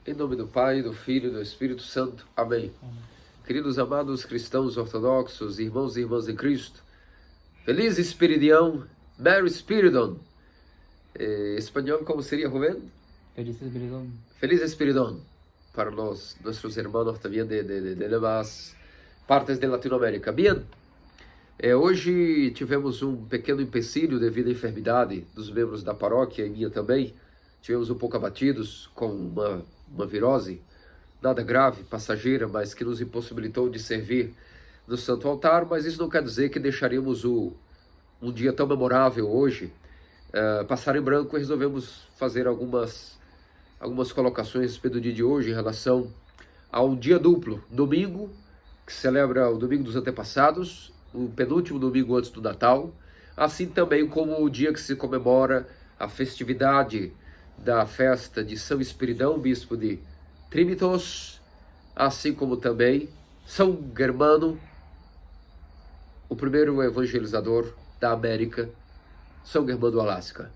Em nome do Pai, do Filho e do Espírito Santo. Amém. Queridos amados cristãos ortodoxos, irmãos e irmãs em Cristo, Feliz Espiridião, Merry Spiridon. Espanhol, como seria, Rubén? Feliz Espíritu. Feliz Espíritu para nuestros hermanos también de demás partes de Latinoamérica. Bien, hoje tivemos um pequeno empecilho devido à enfermidade dos membros da paróquia e minha também. Tivemos um pouco abatidos com uma virose, nada grave, passageira, mas que nos impossibilitou de servir no Santo Altar, mas isso não quer dizer que deixaríamos um dia tão memorável hoje passar em branco, e resolvemos fazer algumas colocações a respeito do dia de hoje em relação a um dia duplo, domingo, que celebra o domingo dos antepassados, o penúltimo domingo antes do Natal, assim também como o dia que se comemora a festividade da festa de São Espiridão, bispo de Trimitos, assim como também São Germano, o primeiro evangelizador da América, São Germano Alasca.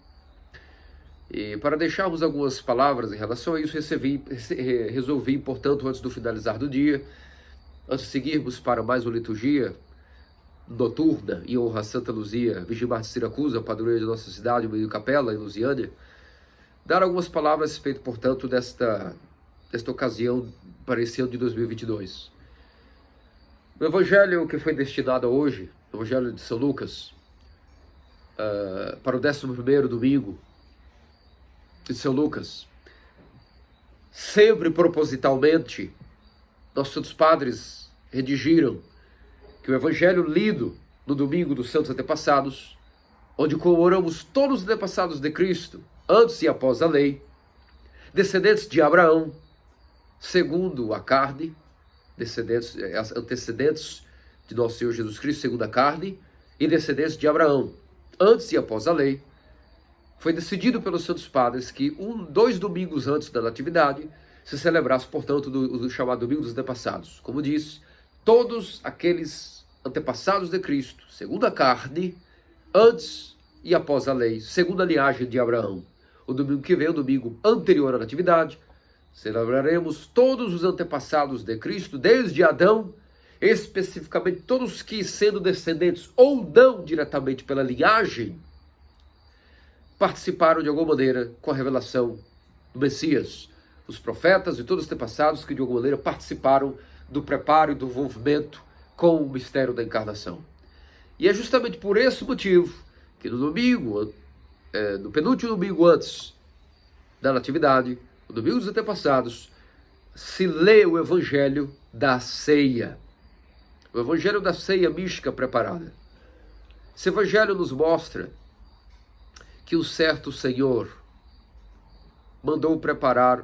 E para deixarmos algumas palavras em relação a isso, resolvi, portanto, antes do finalizar do dia, antes de seguirmos para mais uma liturgia noturna em honra a Santa Luzia, Vigimar de Siracusa, padroeira de nossa cidade, o meio capela, em Lusiânia, dar algumas palavras a respeito, portanto, desta ocasião para esse ano de 2022. O evangelho que foi destinado a hoje, o evangelho de São Lucas, para o 11º domingo de São Lucas, sempre propositalmente, nossos santos padres redigiram que o evangelho lido no domingo dos santos antepassados, onde comemoramos todos os antepassados de Cristo, antes e após a lei, descendentes de Abraão, segundo a carne, antecedentes de nosso Senhor Jesus Cristo, segundo a carne, e descendentes de Abraão, antes e após a lei, foi decidido pelos santos padres que 2 domingos antes da natividade se celebrasse, portanto, do chamado domingo dos antepassados. Como diz, todos aqueles antepassados de Cristo, segundo a carne, antes e após a lei, segundo a linhagem de Abraão. O domingo que vem, o domingo anterior à natividade, celebraremos todos os antepassados de Cristo, desde Adão, especificamente todos que, sendo descendentes ou não diretamente pela linhagem, participaram de alguma maneira com a revelação do Messias. Os profetas e todos os antepassados que de alguma maneira participaram do preparo e do envolvimento com o mistério da encarnação. E é justamente por esse motivo que no domingo, no penúltimo domingo antes da natividade, o domingo dos antepassados, se lê o evangelho da ceia. O evangelho da ceia mística preparada. Esse evangelho nos mostra que o certo Senhor mandou preparar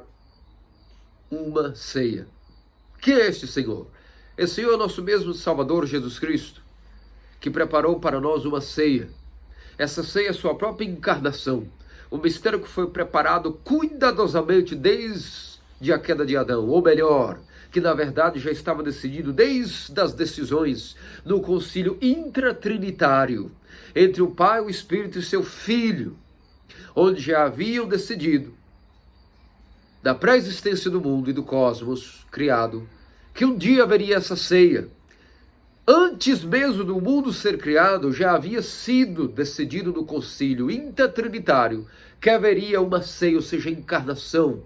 uma ceia. Que é este Senhor? Esse Senhor é nosso mesmo Salvador Jesus Cristo, que preparou para nós uma ceia. Essa ceia é sua própria encarnação, um mistério que foi preparado cuidadosamente desde a queda de Adão, ou melhor, que na verdade já estava decidido desde as decisões no concílio intratrinitário entre o Pai, o Espírito e seu Filho, onde já haviam decidido, da pré-existência do mundo e do cosmos criado, que um dia haveria essa ceia. Antes mesmo do mundo ser criado, já havia sido decidido no concílio intratrinitário que haveria uma ceia, ou seja, encarnação,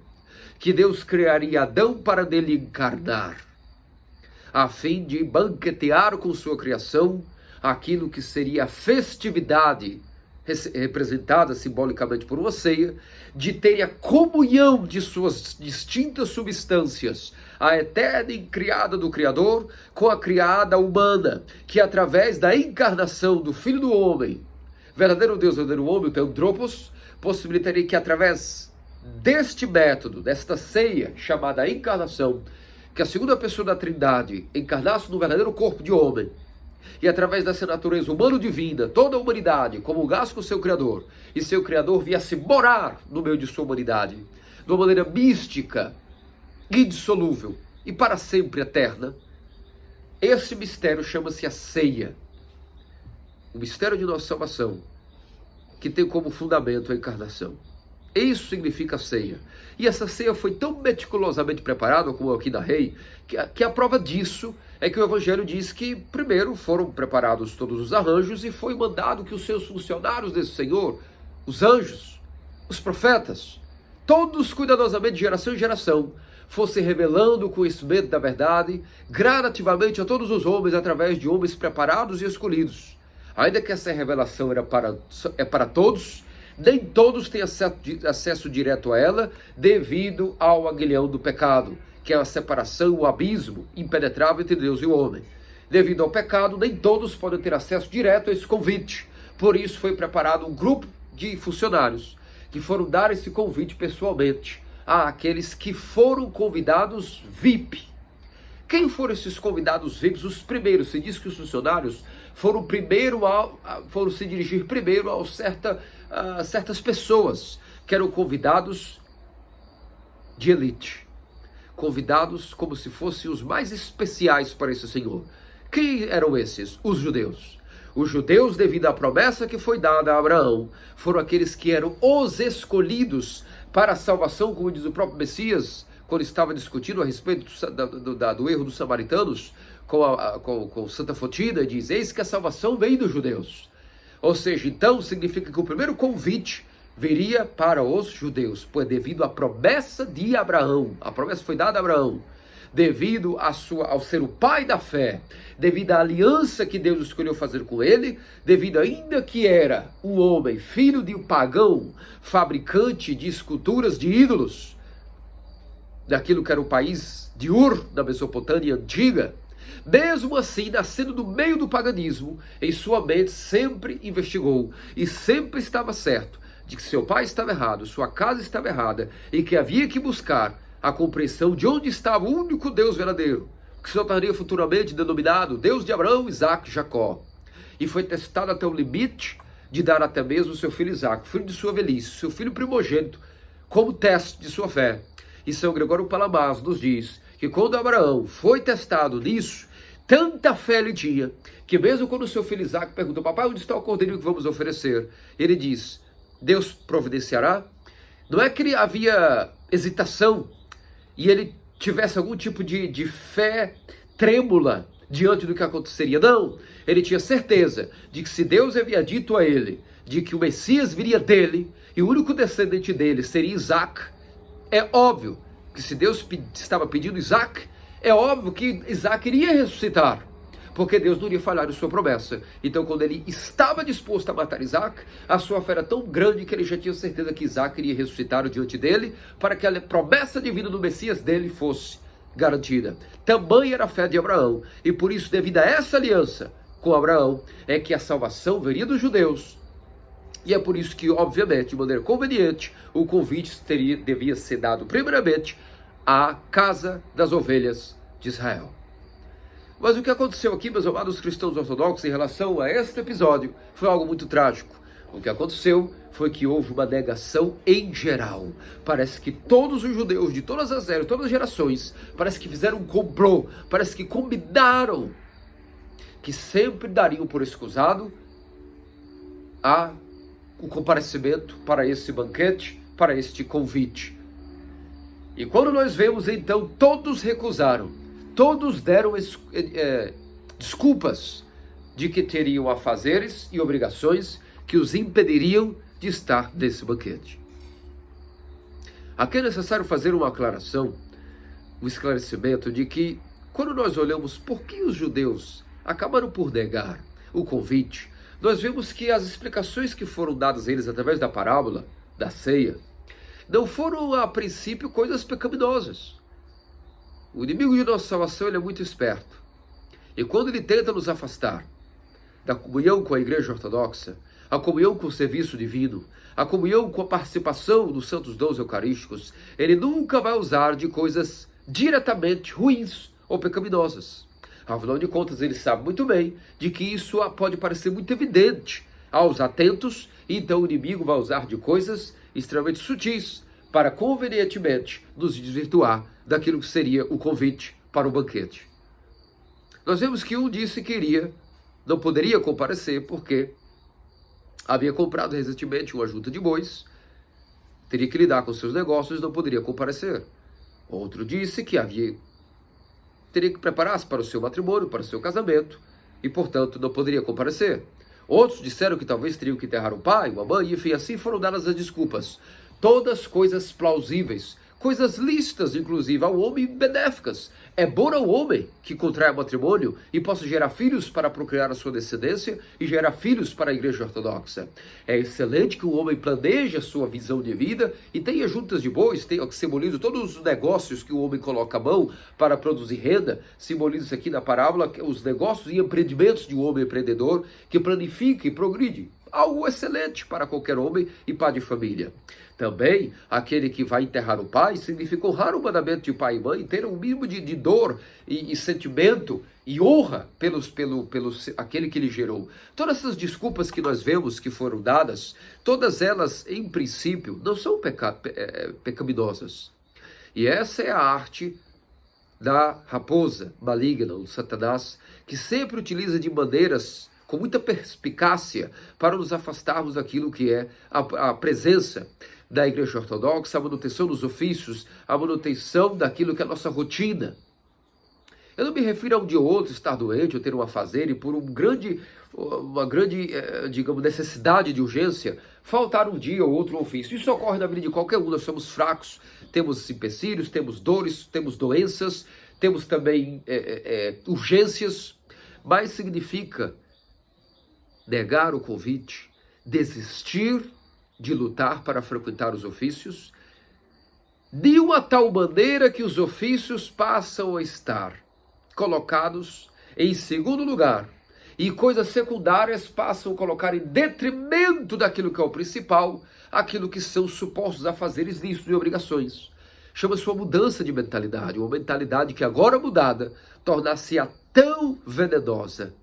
que Deus criaria Adão para nele encarnar, a fim de banquetear com sua criação aquilo que seria a festividade, representada simbolicamente por uma ceia, de ter a comunhão de suas distintas substâncias, a eterna e criada do Criador com a criada humana, que através da encarnação do Filho do Homem, verdadeiro Deus, verdadeiro homem, o Theotropos, possibilitaria que através deste método, desta ceia chamada encarnação, que a segunda pessoa da Trindade encarnasse no verdadeiro corpo de homem, e através dessa natureza humano-divina, toda a humanidade comungasse com o seu Criador, e seu Criador viesse morar no meio de sua humanidade, de uma maneira mística, indissolúvel e para sempre eterna. Esse mistério chama-se a ceia, o mistério de nossa salvação, que tem como fundamento a encarnação. Isso significa ceia. E essa ceia foi tão meticulosamente preparada, como aqui narrei, que a prova disso é que o Evangelho diz que primeiro foram preparados todos os arranjos e foi mandado que os seus funcionários desse Senhor, os anjos, os profetas, todos cuidadosamente de geração em geração, fossem revelando o conhecimento da verdade gradativamente a todos os homens através de homens preparados e escolhidos. Ainda que essa revelação é para todos, nem todos têm acesso direto a ela devido ao aguilhão do pecado, que é a separação, o abismo impenetrável entre Deus e o homem. Devido ao pecado, nem todos podem ter acesso direto a esse convite. Por isso foi preparado um grupo de funcionários que foram dar esse convite pessoalmente àqueles que foram convidados VIP. Quem foram esses convidados VIPs? Os primeiros. Se diz que os funcionários foram se dirigir primeiro a certas pessoas que eram convidados de elite, convidados como se fossem os mais especiais para esse Senhor. Quem eram esses? Os judeus. Os judeus, devido à promessa que foi dada a Abraão, foram aqueles que eram os escolhidos para a salvação, como diz o próprio Messias, quando estava discutindo a respeito do erro dos samaritanos com Santa Fotina, diz: eis que a salvação vem dos judeus. Ou seja, então significa que o primeiro convite viria para os judeus, pois devido à promessa de Abraão, a promessa foi dada a Abraão, devido ao ser o pai da fé, devido à aliança que Deus escolheu fazer com ele, devido ainda que era um homem, filho de um pagão, fabricante de esculturas de ídolos, daquilo que era o país de Ur, da Mesopotâmia antiga, mesmo assim, nascendo no meio do paganismo, em sua mente sempre investigou e sempre estava certo de que seu pai estava errado, sua casa estava errada e que havia que buscar a compreensão de onde estava o único Deus verdadeiro, que se tornaria futuramente denominado Deus de Abraão, Isaac e Jacó. E foi testado até o limite de dar até mesmo seu filho Isaac, filho de sua velhice, seu filho primogênito, como teste de sua fé. E São Gregório Palamas nos diz que quando Abraão foi testado nisso, tanta fé ele tinha, que mesmo quando seu filho Isaac perguntou: papai, onde está o cordeiro que vamos oferecer? Ele diz: Deus providenciará. Não é que havia hesitação e ele tivesse algum tipo de fé trêmula diante do que aconteceria. Não, ele tinha certeza de que se Deus havia dito a ele de que o Messias viria dele e o único descendente dele seria Isaac, é óbvio que se Deus estava pedindo Isaac, é óbvio que Isaac iria ressuscitar, porque Deus não iria falhar em sua promessa. Então, quando ele estava disposto a matar Isaac, a sua fé era tão grande que ele já tinha certeza que Isaac iria ressuscitar diante dele, para que a promessa divina do Messias dele fosse garantida. Tamanha era a fé de Abraão, e por isso, devido a essa aliança com Abraão, é que a salvação viria dos judeus. E é por isso que, obviamente, de maneira conveniente, o convite devia ser dado primeiramente à casa das ovelhas de Israel. Mas o que aconteceu aqui, meus amados cristãos ortodoxos, em relação a este episódio, foi algo muito trágico. O que aconteceu foi que houve uma negação em geral. Parece que todos os judeus de todas as eras, todas as gerações, parece que fizeram um complô, parece que combinaram que sempre dariam por escusado o comparecimento para esse banquete, para este convite. E quando nós vemos, então, todos recusaram, todos deram desculpas de que teriam afazeres e obrigações que os impediriam de estar nesse banquete. Aqui é necessário fazer uma aclaração, um esclarecimento de que, quando nós olhamos por que os judeus acabaram por negar o convite, nós vemos que as explicações que foram dadas a eles através da parábola, da ceia, não foram a princípio coisas pecaminosas. O inimigo de nossa salvação, ele é muito esperto. E quando ele tenta nos afastar da comunhão com a igreja ortodoxa, a comunhão com o serviço divino, a comunhão com a participação dos santos dons eucarísticos, ele nunca vai usar de coisas diretamente ruins ou pecaminosas. Afinal de contas, ele sabe muito bem de que isso pode parecer muito evidente aos atentos, e então o inimigo vai usar de coisas extremamente sutis para convenientemente nos desvirtuar daquilo que seria o convite para o banquete. Nós vemos que um disse que não poderia comparecer porque havia comprado recentemente uma junta de bois teria que lidar com seus negócios e não poderia comparecer. Outro disse que teria que preparar-se para o seu matrimônio, para o seu casamento, e portanto não poderia comparecer. Outros disseram que talvez teriam que enterrar um pai, uma mãe, enfim, assim foram dadas as desculpas. Todas coisas plausíveis, coisas lícitas, inclusive, ao homem, benéficas. É bom ao homem que contraia matrimônio e possa gerar filhos para procriar a sua descendência e gerar filhos para a igreja ortodoxa. É excelente que o homem planeje a sua visão de vida e tenha juntas de bois, tenha que simboliza todos os negócios que o homem coloca a mão para produzir renda. Simboliza isso aqui na parábola os negócios e empreendimentos de um homem empreendedor que planifica e progride. Algo excelente para qualquer homem e pai de família. Também, aquele que vai enterrar o pai, significa honrar o mandamento de pai e mãe, ter um mínimo de dor e sentimento e honra pelo aquele que lhe gerou. Todas essas desculpas que nós vemos que foram dadas, todas elas, em princípio, não são pecaminosas. E essa é a arte da raposa maligna, o Satanás, que sempre utiliza de maneiras com muita perspicácia para nos afastarmos daquilo que é a presença da igreja ortodoxa, a manutenção dos ofícios, a manutenção daquilo que é a nossa rotina. Eu não me refiro a um dia ou outro estar doente ou ter uma afazeira e por uma grande, digamos, necessidade de urgência, faltar um dia ou outro ofício. Isso ocorre na vida de qualquer um, nós somos fracos, temos empecilhos, temos dores, temos doenças, temos também urgências, mas significa negar o convite, desistir de lutar para frequentar os ofícios, de uma tal maneira que os ofícios passam a estar colocados em segundo lugar e coisas secundárias passam a colocar em detrimento daquilo que é o principal, aquilo que são supostos afazeres lícitos e obrigações. Chama-se uma mudança de mentalidade, uma mentalidade que agora mudada torna-se-á tão venenosa,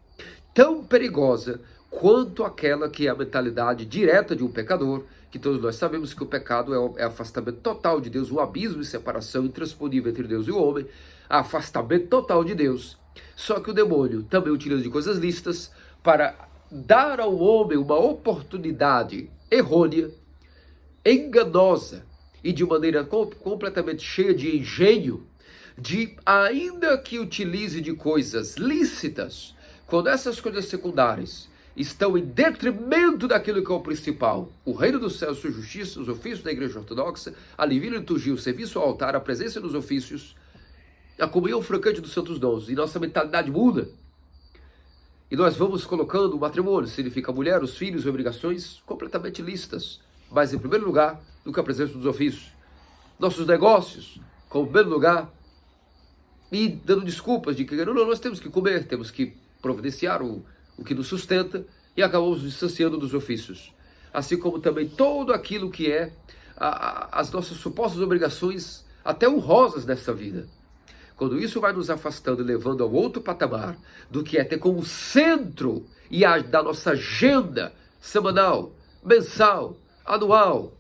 tão perigosa, quanto aquela que é a mentalidade direta de um pecador, que todos nós sabemos que o pecado é afastamento total de Deus, um abismo e separação intransponível entre Deus e o homem, afastamento total de Deus. Só que o demônio também utiliza de coisas lícitas para dar ao homem uma oportunidade errônea, enganosa e de maneira completamente cheia de engenho, de ainda que utilize de coisas lícitas, quando essas coisas secundárias estão em detrimento daquilo que é o principal, o reino dos céus, sua justiça, os ofícios da igreja ortodoxa, a livre liturgia, o serviço ao altar, a presença nos ofícios, a comunhão francante dos santos dons, e nossa mentalidade muda. E nós vamos colocando o matrimônio, significa a mulher, os filhos, obrigações completamente lícitas, mas em primeiro lugar, do que a presença dos ofícios. Nossos negócios, como primeiro lugar, e dando desculpas de que não, nós temos que comer, temos que providenciar o que nos sustenta, e acabamos nos distanciando dos ofícios. Assim como também todo aquilo que é as nossas supostas obrigações, até honrosas nessa vida. Quando isso vai nos afastando e levando ao outro patamar, do que é ter como centro da nossa agenda semanal, mensal, anual,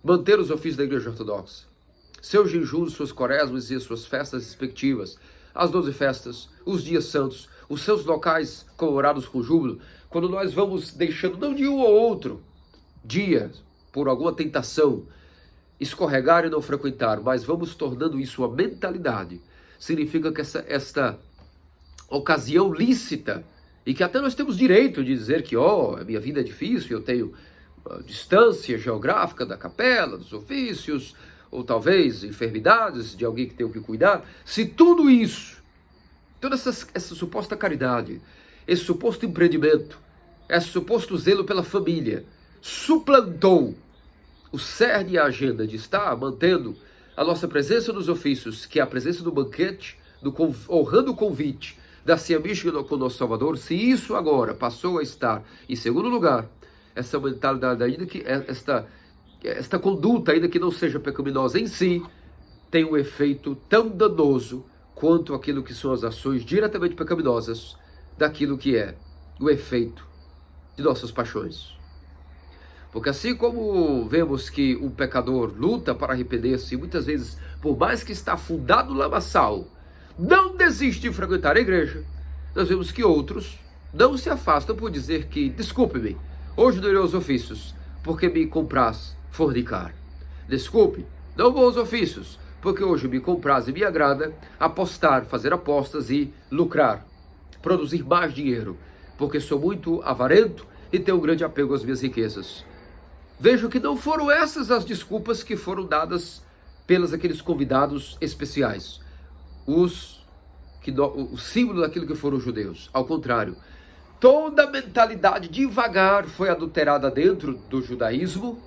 manter os ofícios da igreja ortodoxa, seus jejuns, suas quaresmas e suas festas respectivas, as 12 festas, os dias santos, os seus locais comemorados com júbilo, quando nós vamos deixando, não de um ou outro dia, por alguma tentação, escorregar e não frequentar, mas vamos tornando isso uma mentalidade, significa que esta ocasião lícita, e que até nós temos direito de dizer que, a minha vida é difícil, eu tenho distância geográfica da capela, dos ofícios, ou talvez enfermidades de alguém que tenho que cuidar, se tudo isso, toda essa suposta caridade, esse suposto empreendimento, esse suposto zelo pela família, suplantou o cerne e a agenda de estar mantendo a nossa presença nos ofícios, que é a presença do banquete, honrando o convite da ceia mística com o nosso Salvador, se isso agora passou a estar em segundo lugar, essa mentalidade, ainda que esta conduta, ainda que não seja pecaminosa em si, tem um efeito tão danoso quanto aquilo que são as ações diretamente pecaminosas daquilo que é o efeito de nossas paixões. Porque assim como vemos que um pecador luta para arrepender-se, muitas vezes, por mais que está afundado no lamaçal, não desiste de frequentar a igreja, nós vemos que outros não se afastam por dizer que, desculpe-me, hoje não irei aos ofícios, porque me compraz fornicar. Desculpe, não bons ofícios, porque hoje me compraz e me agrada apostar, fazer apostas e lucrar, produzir mais dinheiro, porque sou muito avarento e tenho um grande apego às minhas riquezas. Vejo que não foram essas as desculpas que foram dadas pelos aqueles convidados especiais, o símbolo daquilo que foram os judeus. Ao contrário, toda a mentalidade devagar foi adulterada dentro do judaísmo,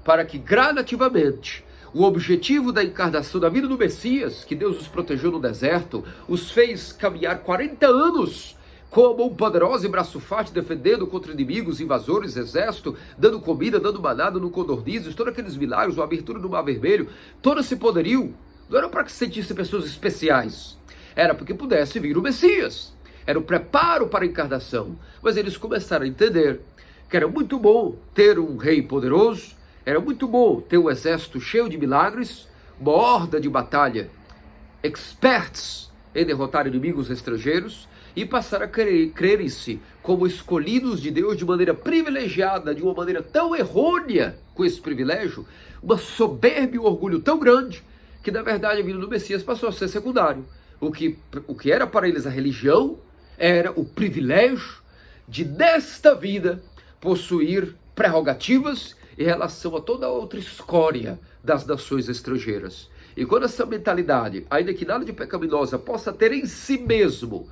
para que gradativamente o objetivo da encarnação, da vida do Messias, que Deus os protegeu no deserto, os fez caminhar 40 anos com a mão poderosa e braço forte, defendendo contra inimigos, invasores, exército, dando comida, dando maná, dando codornizes, todos aqueles milagres, a abertura do Mar Vermelho, todo esse poderio, não era para que se sentissem pessoas especiais, era para que pudesse vir o Messias, era o preparo para a encarnação. Mas eles começaram a entender que era muito bom ter um rei poderoso, era muito bom ter um exército cheio de milagres, uma horda de batalha, experts em derrotar inimigos estrangeiros, e passar a crer-se como escolhidos de Deus de maneira privilegiada, de uma maneira tão errônea com esse privilégio, uma soberba e um orgulho tão grande, que na verdade a vida do Messias passou a ser secundário. O que era para eles a religião, era o privilégio de, nesta vida, possuir prerrogativas em relação a toda a outra escória das nações estrangeiras. E quando essa mentalidade, ainda que nada de pecaminosa, possa ter em si mesmo,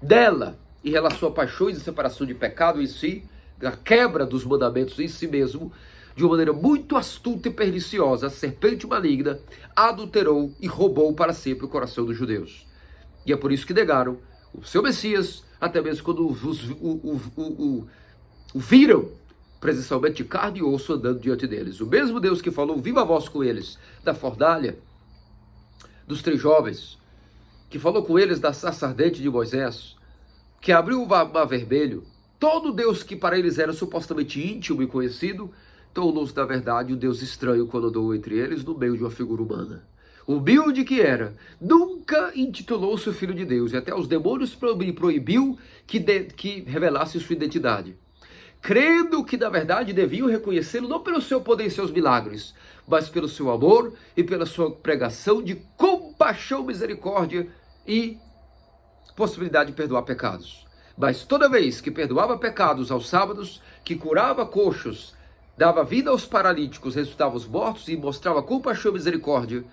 dela, em relação a paixões e separação de pecado em si, a quebra dos mandamentos em si mesmo, de uma maneira muito astuta e perniciosa, a serpente maligna adulterou e roubou para sempre o coração dos judeus. E é por isso que negaram o seu Messias, até mesmo quando o viram presencialmente de carne e osso andando diante deles. O mesmo Deus que falou viva voz com eles da fornalha, dos 3 jovens, que falou com eles da sarça ardente de Moisés, que abriu o Mar Vermelho, todo Deus que para eles era supostamente íntimo e conhecido, tornou-se na verdade um Deus estranho quando andou entre eles no meio de uma figura humana. Humilde que era, nunca intitulou-se o Filho de Deus, e até os demônios proibiu que revelasse sua identidade, crendo que na verdade deviam reconhecê-lo não pelo seu poder e seus milagres, mas pelo seu amor e pela sua pregação de compaixão, misericórdia e possibilidade de perdoar pecados. Mas toda vez que perdoava pecados aos sábados, que curava coxos, dava vida aos paralíticos, ressuscitava os mortos e mostrava compaixão e misericórdia,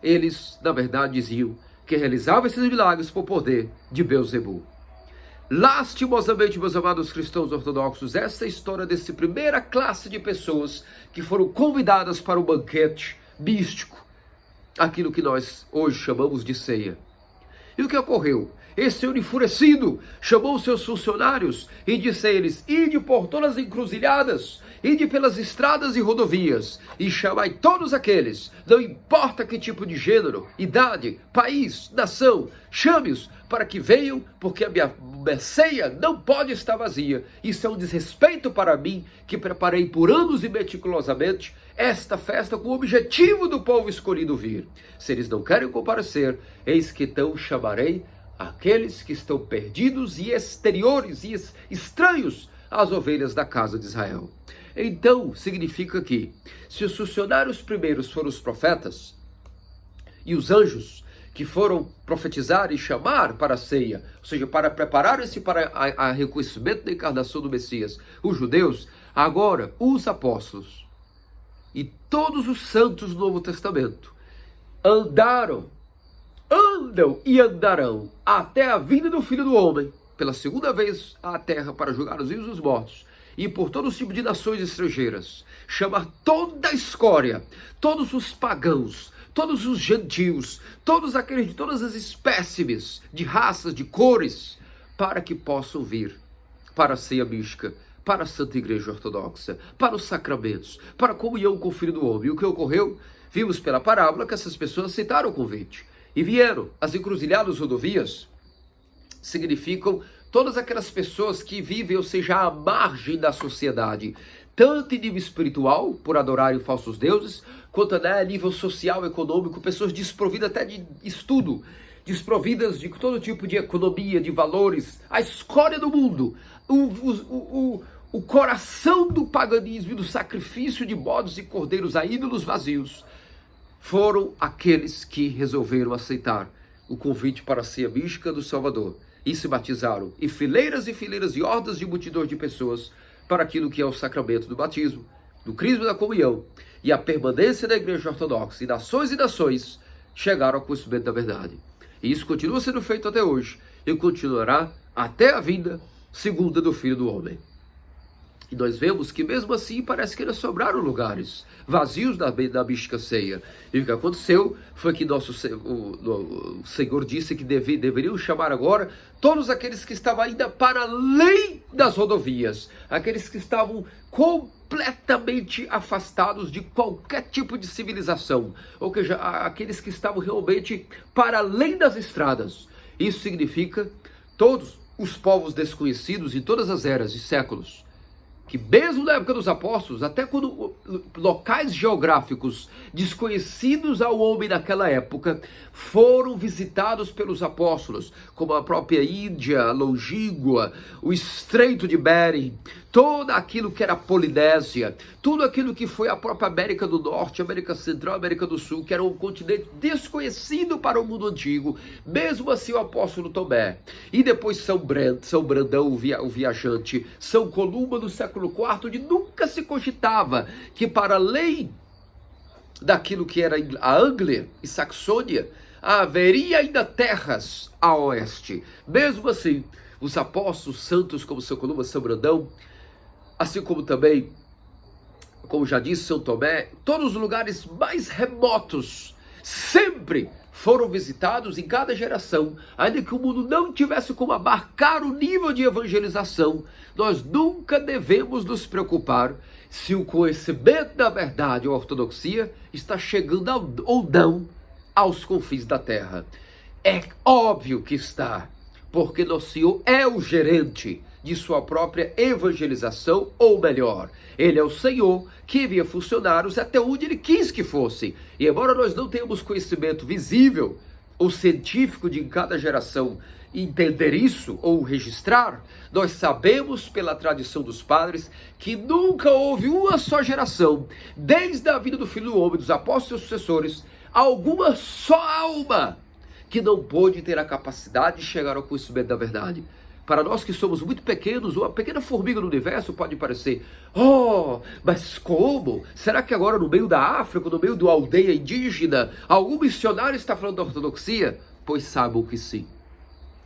eles na verdade diziam que realizava esses milagres por poder de Beelzebul. Lastimosamente, meus amados cristãos ortodoxos, essa é a história dessa primeira classe de pessoas que foram convidadas para o banquete místico, aquilo que nós hoje chamamos de ceia. E o que ocorreu? Esse senhor enfurecido chamou os seus funcionários e disse a eles: ide por todas as encruzilhadas, ide pelas estradas e rodovias, e chamai todos aqueles, não importa que tipo de gênero, idade, país, nação, chame-os para que venham, porque a minha ceia não pode estar vazia. Isso é um desrespeito para mim, que preparei por anos e meticulosamente esta festa com o objetivo do povo escolhido vir. Se eles não querem comparecer, eis que então chamarei aqueles que estão perdidos e exteriores e estranhos às ovelhas da casa de Israel. Então, significa que, se os funcionários primeiros foram os profetas, e os anjos que foram profetizar e chamar para a ceia, ou seja, para preparar-se para o reconhecimento da encarnação do Messias, os judeus, agora os apóstolos e todos os santos do Novo Testamento andam e andarão até a vinda do Filho do Homem, pela segunda vez à terra para julgar os vivos e os mortos, e por todos os tipos de nações estrangeiras, chamar toda a escória, todos os pagãos, todos os gentios, todos aqueles de todas as espécimes, de raças, de cores, para que possam vir para a ceia mística, para a Santa Igreja Ortodoxa, para os sacramentos, para a comunhão com o Filho do Homem. E o que ocorreu? Vimos pela parábola que essas pessoas aceitaram o convite e vieram. As encruzilhadas rodovias significam todas aquelas pessoas que vivem, ou seja, à margem da sociedade, tanto em nível espiritual, por adorarem falsos deuses, quanto a nível social, econômico, pessoas desprovidas até de estudo, desprovidas de todo tipo de economia, de valores, a escória do mundo, o coração do paganismo e do sacrifício de bodes e cordeiros a ídolos vazios, foram aqueles que resolveram aceitar o convite para a ceia mística do Salvador e se batizaram, e fileiras e hordas de multidões de pessoas para aquilo que é o sacramento do batismo, do crisma e da comunhão, e a permanência da Igreja Ortodoxa, e nações chegaram ao conhecimento da verdade. E isso continua sendo feito até hoje, e continuará até a vinda segunda do Filho do Homem. E nós vemos que mesmo assim parece que ainda sobraram lugares vazios da mística ceia. E o que aconteceu foi que o Senhor disse que deveriam chamar agora todos aqueles que estavam ainda para além das rodovias, aqueles que estavam completamente afastados de qualquer tipo de civilização, ou seja, aqueles que estavam realmente para além das estradas. Isso significa todos os povos desconhecidos em todas as eras e séculos, que mesmo na época dos apóstolos, até quando locais geográficos desconhecidos ao homem naquela época foram visitados pelos apóstolos, como a própria Índia longínqua, o Estreito de Bering, todo aquilo que era a Polinésia, tudo aquilo que foi a própria América do Norte, América Central, América do Sul, que era um continente desconhecido para o mundo antigo, mesmo assim o apóstolo Tomé, e depois São Brandão, o viajante, São Columba no século IV, onde nunca se cogitava que para além daquilo que era a Anglia e Saxônia, haveria ainda terras a oeste. Mesmo assim, os apóstolos santos como São Columba, São Brandão, assim como também, como já disse São Tomé, todos os lugares mais remotos sempre foram visitados em cada geração, ainda que o mundo não tivesse como abarcar o nível de evangelização. Nós nunca devemos nos preocupar se o conhecimento da verdade ou a ortodoxia está chegando ou não aos confins da terra. É óbvio que está, porque nosso Senhor é o gerente de sua própria evangelização, ou melhor, Ele é o Senhor que envia funcionários até onde Ele quis que fossem. E embora nós não tenhamos conhecimento visível ou científico de cada geração entender isso ou registrar, nós sabemos pela tradição dos padres que nunca houve uma só geração, desde a vinda do Filho do Homem, dos apóstolos e sucessores, alguma só alma que não pôde ter a capacidade de chegar ao conhecimento da verdade. Para nós que somos muito pequenos, uma pequena formiga no universo pode parecer, mas como? Será que agora no meio da África, no meio de uma aldeia indígena, algum missionário está falando da ortodoxia? Pois saibam que sim.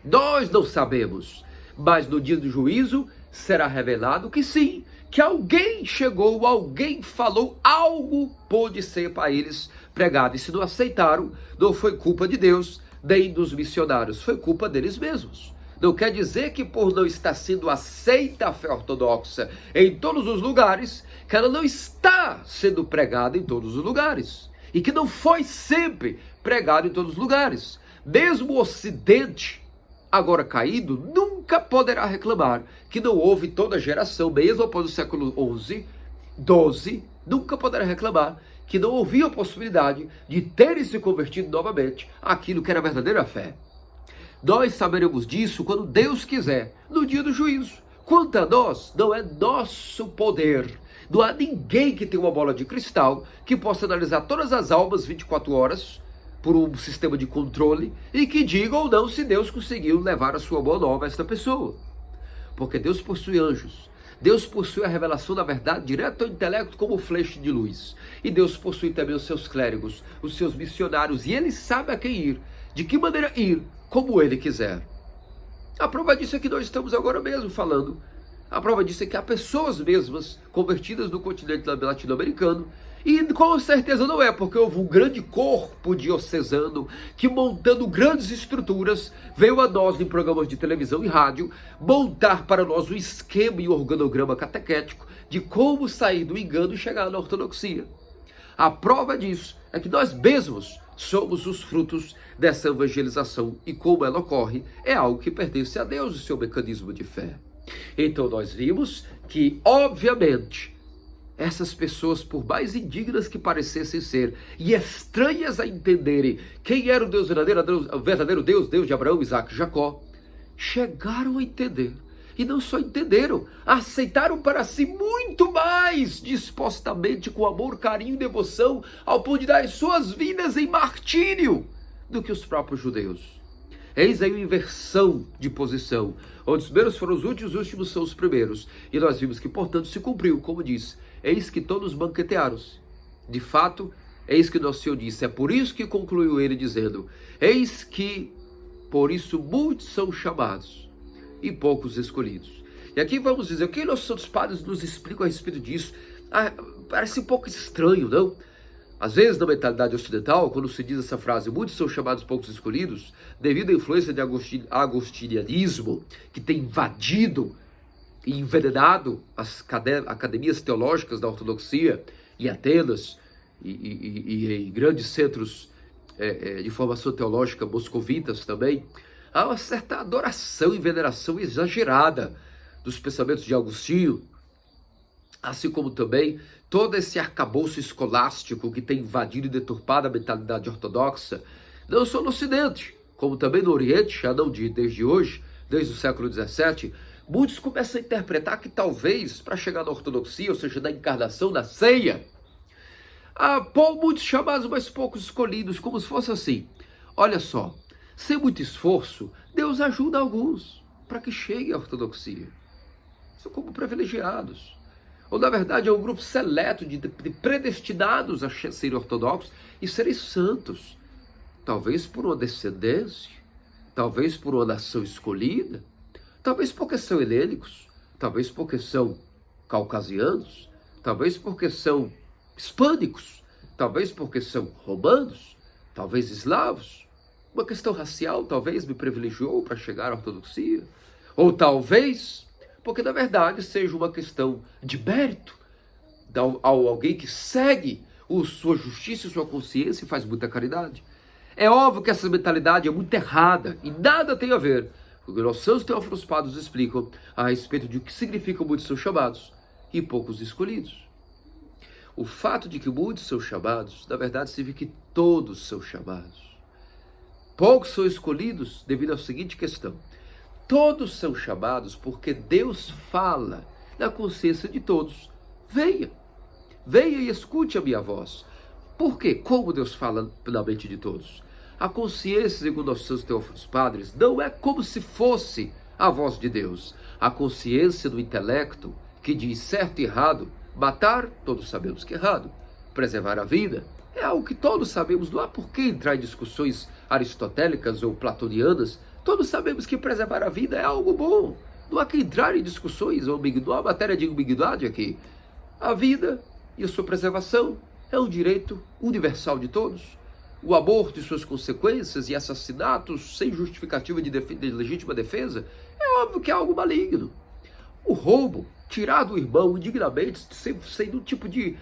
Nós não sabemos, mas no dia do juízo será revelado que sim, que alguém chegou, alguém falou, algo pôde ser para eles pregado. E se não aceitaram, não foi culpa de Deus, nem dos missionários, foi culpa deles mesmos. Não quer dizer que por não estar sendo aceita a fé ortodoxa em todos os lugares, que ela não está sendo pregada em todos os lugares. E que não foi sempre pregada em todos os lugares. Mesmo o Ocidente, agora caído, nunca poderá reclamar que não houve toda a geração, mesmo após o século XI, XII, nunca poderá reclamar que não havia a possibilidade de terem se convertido novamente àquilo que era a verdadeira fé. Nós saberemos disso quando Deus quiser, no dia do juízo. Quanto a nós, não é nosso poder. Não há ninguém que tenha uma bola de cristal que possa analisar todas as almas 24 horas por um sistema de controle e que diga ou não se Deus conseguiu levar a sua boa nova a esta pessoa. Porque Deus possui anjos. Deus possui a revelação da verdade direto ao intelecto como flecha de luz. E Deus possui também os seus clérigos, os seus missionários. E Ele sabe a quem ir, de que maneira ir, como Ele quiser. A prova disso é que nós estamos agora mesmo falando. A prova disso é que há pessoas mesmas convertidas no continente latino-americano. E com certeza não é porque houve um grande corpo diocesano que, montando grandes estruturas, veio a nós em programas de televisão e rádio montar para nós um esquema e um organograma catequético de como sair do engano e chegar na ortodoxia. A prova disso é que nós mesmos somos os frutos dessa evangelização, e como ela ocorre é algo que pertence a Deus e seu mecanismo de fé. Então nós vimos que, obviamente, essas pessoas, por mais indignas que parecessem ser e estranhas a entenderem quem era o Deus verdadeiro, o verdadeiro Deus, Deus de Abraão, Isaac e Jacó, chegaram a entender E não só entenderam, aceitaram para si muito mais dispostamente, com amor, carinho e devoção, ao ponto de dar suas vidas em martírio, do que os próprios judeus. Eis aí uma inversão de posição, onde os primeiros foram os últimos são os primeiros. E nós vimos que, portanto, se cumpriu, como diz, eis que todos banquetearam. De fato, eis que nosso Senhor disse, é por isso que concluiu ele dizendo, eis que, por isso, muitos são chamados e poucos escolhidos. E aqui vamos dizer, o que nossos santos padres nos explicam a respeito disso? Parece um pouco estranho, não? Às vezes, na mentalidade ocidental, quando se diz essa frase, muitos são chamados, poucos escolhidos, devido à influência de agostinianismo, que tem invadido e envenenado as academias teológicas da ortodoxia, em Atenas e em grandes centros de formação teológica moscovitas também, há uma certa adoração e veneração exagerada dos pensamentos de Agostinho, assim como também todo esse arcabouço escolástico que tem invadido e deturpado a mentalidade ortodoxa, não só no Ocidente, como também no Oriente, já não desde hoje, desde o século XVII, muitos começam a interpretar que talvez, para chegar na ortodoxia, ou seja, na encarnação, na ceia, muitos chamados, mas poucos escolhidos, como se fosse assim. Olha só, sem muito esforço, Deus ajuda alguns para que cheguem à ortodoxia. São como privilegiados. Ou, na verdade, é um grupo seleto de predestinados a serem ortodoxos e serem santos. Talvez por uma descendência, talvez por uma nação escolhida, talvez porque são helênicos, talvez porque são caucasianos, talvez porque são hispânicos, talvez porque são romanos, talvez eslavos. Uma questão racial talvez me privilegiou para chegar à ortodoxia. Ou talvez porque na verdade seja uma questão de mérito, alguém que segue sua justiça e sua consciência e faz muita caridade. É óbvio que essa mentalidade é muito errada e nada tem a ver com o que nossos santos teófilos padres explicam a respeito de o que significa muitos são chamados e poucos escolhidos. O fato de que muitos são chamados, na verdade, significa que todos são chamados. Poucos são escolhidos devido à seguinte questão. Todos são chamados porque Deus fala na consciência de todos. Venha e escute a minha voz. Por quê? Como Deus fala na mente de todos? A consciência, segundo nossos santos teófilos padres, não é como se fosse a voz de Deus. A consciência do intelecto que diz certo e errado, matar, todos sabemos que é errado. Preservar a vida é algo que todos sabemos, não há por que entrar em discussões aristotélicas ou platonianas. Todos sabemos que preservar a vida é algo bom. Não há que entrar em discussões, não há matéria de ambiguidade aqui. A vida e a sua preservação é um direito universal de todos. O aborto e suas consequências e assassinatos sem justificativa de legítima defesa é óbvio que é algo maligno. O roubo, tirar do irmão indignamente, sem nenhum tipo de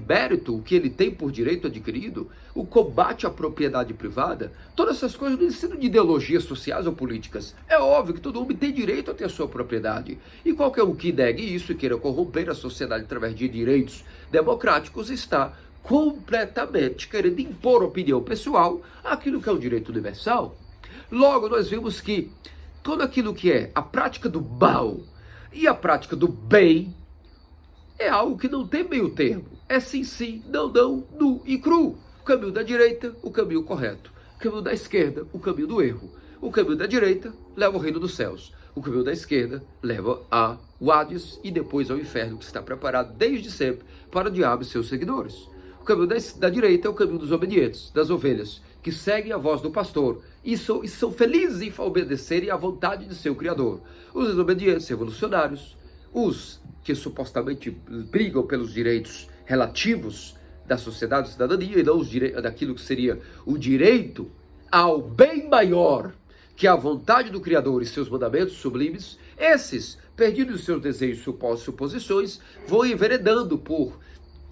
mérito, o que ele tem por direito adquirido, o combate à propriedade privada, todas essas coisas não ensinam de ideologias sociais ou políticas. É óbvio que todo homem tem direito a ter a sua propriedade. E qualquer um que negue isso e queira corromper a sociedade através de direitos democráticos está completamente querendo impor opinião pessoal àquilo que é o direito universal. Logo, nós vemos que tudo aquilo que é a prática do mal e a prática do bem é algo que não tem meio termo. É sim, sim, não, não, nu e cru. O caminho da direita, o caminho correto. O caminho da esquerda, o caminho do erro. O caminho da direita leva ao reino dos céus. O caminho da esquerda leva ao Hades e depois ao inferno, que está preparado desde sempre para o diabo e seus seguidores. O caminho da direita é o caminho dos obedientes, das ovelhas, que seguem a voz do pastor e são felizes em obedecerem à vontade de seu Criador. Os desobedientes, revolucionários, os que supostamente brigam pelos direitos relativos da sociedade e cidadania e não daquilo que seria o direito ao bem maior, que é a vontade do Criador e seus mandamentos sublimes, esses, perdidos os seus desejos e suposições, vão enveredando por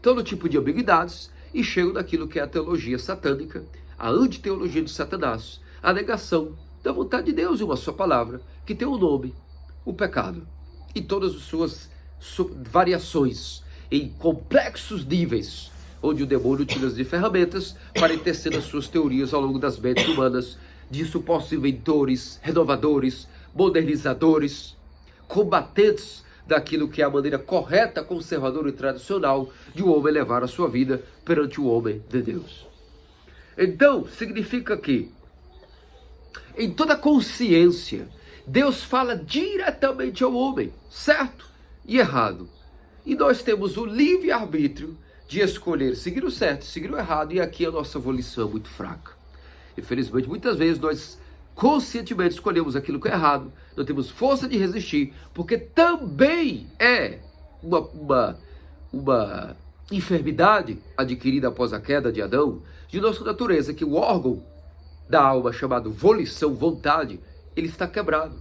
todo tipo de ambiguidades e chegam naquilo que é a teologia satânica, a antiteologia de Satanás, a negação da vontade de Deus em uma só palavra, que tem um nome, o pecado, e todas as suas variações em complexos níveis, onde o demônio utiliza de ferramentas para tecer as suas teorias ao longo das mentes humanas, de supostos inventores, renovadores, modernizadores, combatentes daquilo que é a maneira correta, conservadora e tradicional de um homem levar a sua vida perante o homem de Deus. Então, significa que, em toda consciência, Deus fala diretamente ao homem, certo e errado. E nós temos o livre-arbítrio de escolher seguir o certo, seguir o errado, e aqui a nossa volição é muito fraca. Infelizmente, muitas vezes nós conscientemente escolhemos aquilo que é errado, não temos força de resistir, porque também é uma enfermidade adquirida após a queda de Adão, de nossa natureza, que o órgão da alma chamado volição, vontade, ele está quebrado.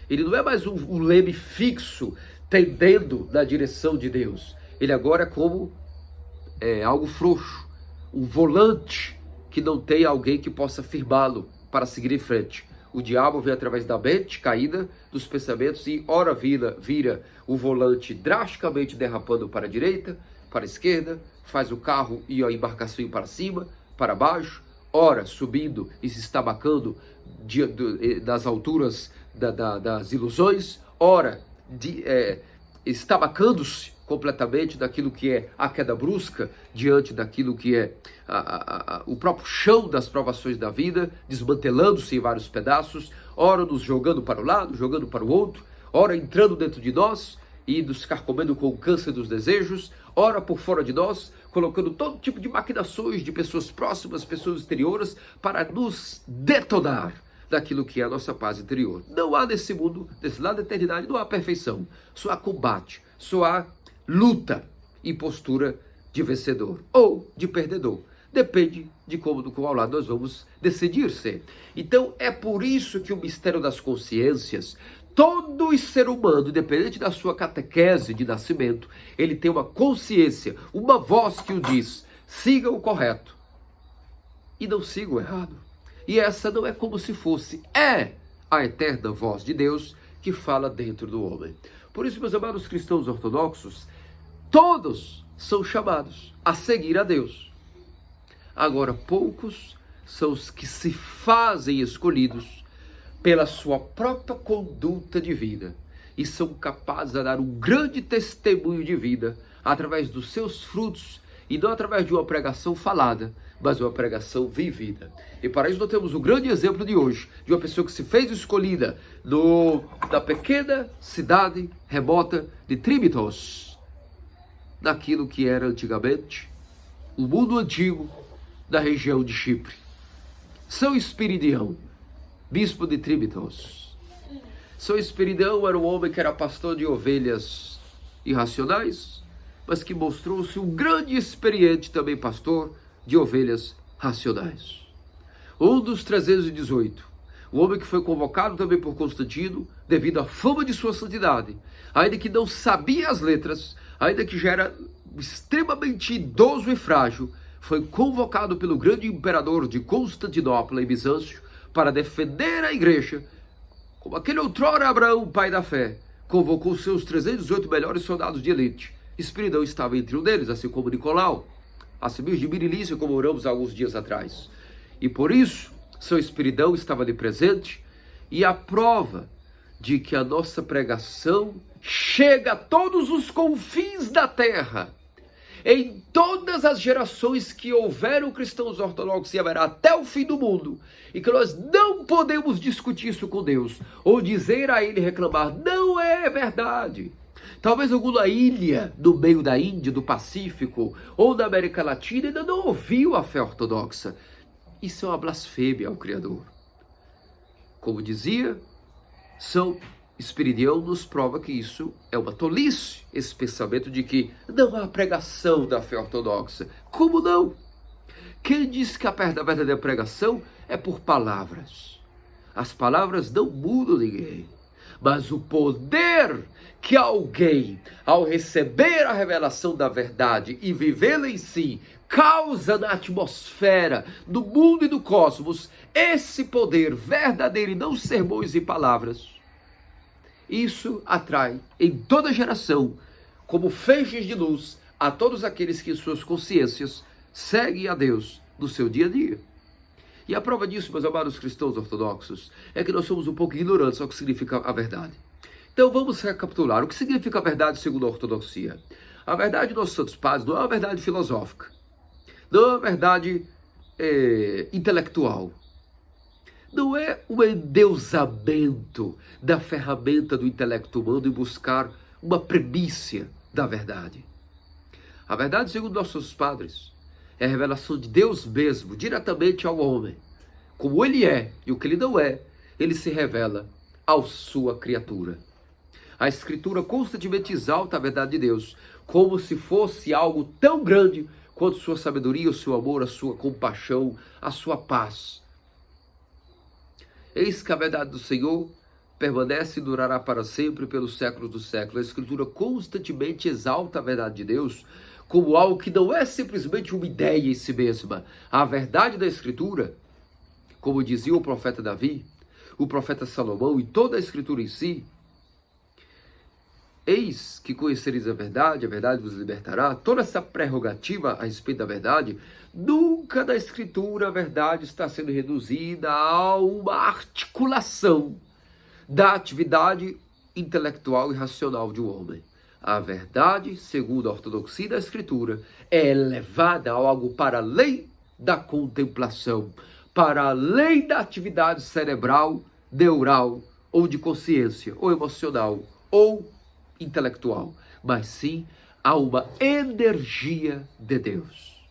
Ele não é mais um leme fixo, tendendo na direção de Deus. Ele agora é como algo frouxo, um volante que não tem alguém que possa firmá-lo para seguir em frente. O diabo vem através da mente caída, dos pensamentos, e ora vira o volante drasticamente derrapando para a direita, para a esquerda, faz o carro e a embarcação ir para cima, para baixo, ora subindo e se estabacando das alturas das ilusões, ora estabacando-se completamente daquilo que é a queda brusca, diante daquilo que é o próprio chão das provações da vida, desmantelando-se em vários pedaços, ora nos jogando para um lado, jogando para o outro, ora entrando dentro de nós e nos carcomendo com o câncer dos desejos, ora por fora de nós, colocando todo tipo de maquinações de pessoas próximas, pessoas exteriores, para nos detonar daquilo que é a nossa paz interior. Não há nesse mundo, desse lado da eternidade, não há perfeição, só há combate, só há luta e postura de vencedor ou de perdedor. Depende de do qual lado nós vamos decidir ser. Então é por isso que o mistério das consciências, todo ser humano, independente da sua catequese de nascimento, ele tem uma consciência, uma voz que o diz: siga o correto e não siga o errado. E essa não é como se fosse, é a eterna voz de Deus que fala dentro do homem. Por isso, meus amados cristãos ortodoxos, todos são chamados a seguir a Deus. Agora, poucos são os que se fazem escolhidos pela sua própria conduta de vida e são capazes de dar um grande testemunho de vida através dos seus frutos, e não através de uma pregação falada, mas uma pregação vivida. E para isso nós temos o grande exemplo de hoje, de uma pessoa que se fez escolhida na pequena cidade remota de Trímitos, naquilo que era antigamente o mundo antigo da região de Chipre. São Espiridião, bispo de Trímitos. São Espiridião era um homem que era pastor de ovelhas irracionais, mas que mostrou-se um grande e experiente também pastor de ovelhas racionais. Um dos 318, o homem que foi convocado também por Constantino, devido à fama de sua santidade, ainda que não sabia as letras, ainda que já era extremamente idoso e frágil, foi convocado pelo grande imperador de Constantinopla e Bizâncio para defender a igreja, como aquele outrora Abraão, pai da fé, convocou seus 318 melhores soldados de elite. Espiridão estava entre um deles, assim como Nicolau, Assemios de Mirilício, como oramos alguns dias atrás. E por isso, São Espiridão estava ali presente, e a prova de que a nossa pregação chega a todos os confins da terra, em todas as gerações que houveram cristãos ortodoxos, e haverá até o fim do mundo, e que nós não podemos discutir isso com Deus, ou dizer a Ele, reclamar: não é verdade. Talvez alguma ilha no meio da Índia, do Pacífico, ou da América Latina ainda não ouviu a fé ortodoxa. Isso é uma blasfêmia ao Criador. Como dizia São Espiridião, nos prova que isso é uma tolice, esse pensamento de que não há pregação da fé ortodoxa. Como não? Quem diz que a verdadeira pregação é por palavras? As palavras não mudam ninguém, mas o poder que alguém, ao receber a revelação da verdade e vivê-la em si, causa na atmosfera, do mundo e do cosmos, esse poder verdadeiro, e não sermões e palavras, isso atrai em toda geração, como feixes de luz, a todos aqueles que em suas consciências seguem a Deus no seu dia a dia. E a prova disso, meus amados cristãos ortodoxos, é que nós somos um pouco ignorantes ao que significa a verdade. Então vamos recapitular. O que significa a verdade segundo a ortodoxia? A verdade de nossos santos padres não é uma verdade filosófica, não é uma verdade intelectual, não é um endeusamento da ferramenta do intelecto humano em buscar uma premissa da verdade. A verdade segundo nossos padres é a revelação de Deus mesmo, diretamente ao homem. Como ele é e o que ele não é, ele se revela à sua criatura. A Escritura constantemente exalta a verdade de Deus, como se fosse algo tão grande quanto sua sabedoria, o seu amor, a sua compaixão, a sua paz. Eis que a verdade do Senhor permanece e durará para sempre pelos séculos dos séculos. A Escritura constantemente exalta a verdade de Deus como algo que não é simplesmente uma ideia em si mesma. A verdade da Escritura, como dizia o profeta Davi, o profeta Salomão e toda a Escritura em si, eis que conhecereis a verdade vos libertará. Toda essa prerrogativa a respeito da verdade, nunca na Escritura a verdade está sendo reduzida a uma articulação da atividade intelectual e racional de um homem. A verdade, segundo a ortodoxia da Escritura, é elevada a algo para além da contemplação, para além da atividade cerebral, neural, ou de consciência, ou emocional, ou intelectual, mas sim a uma energia de Deus.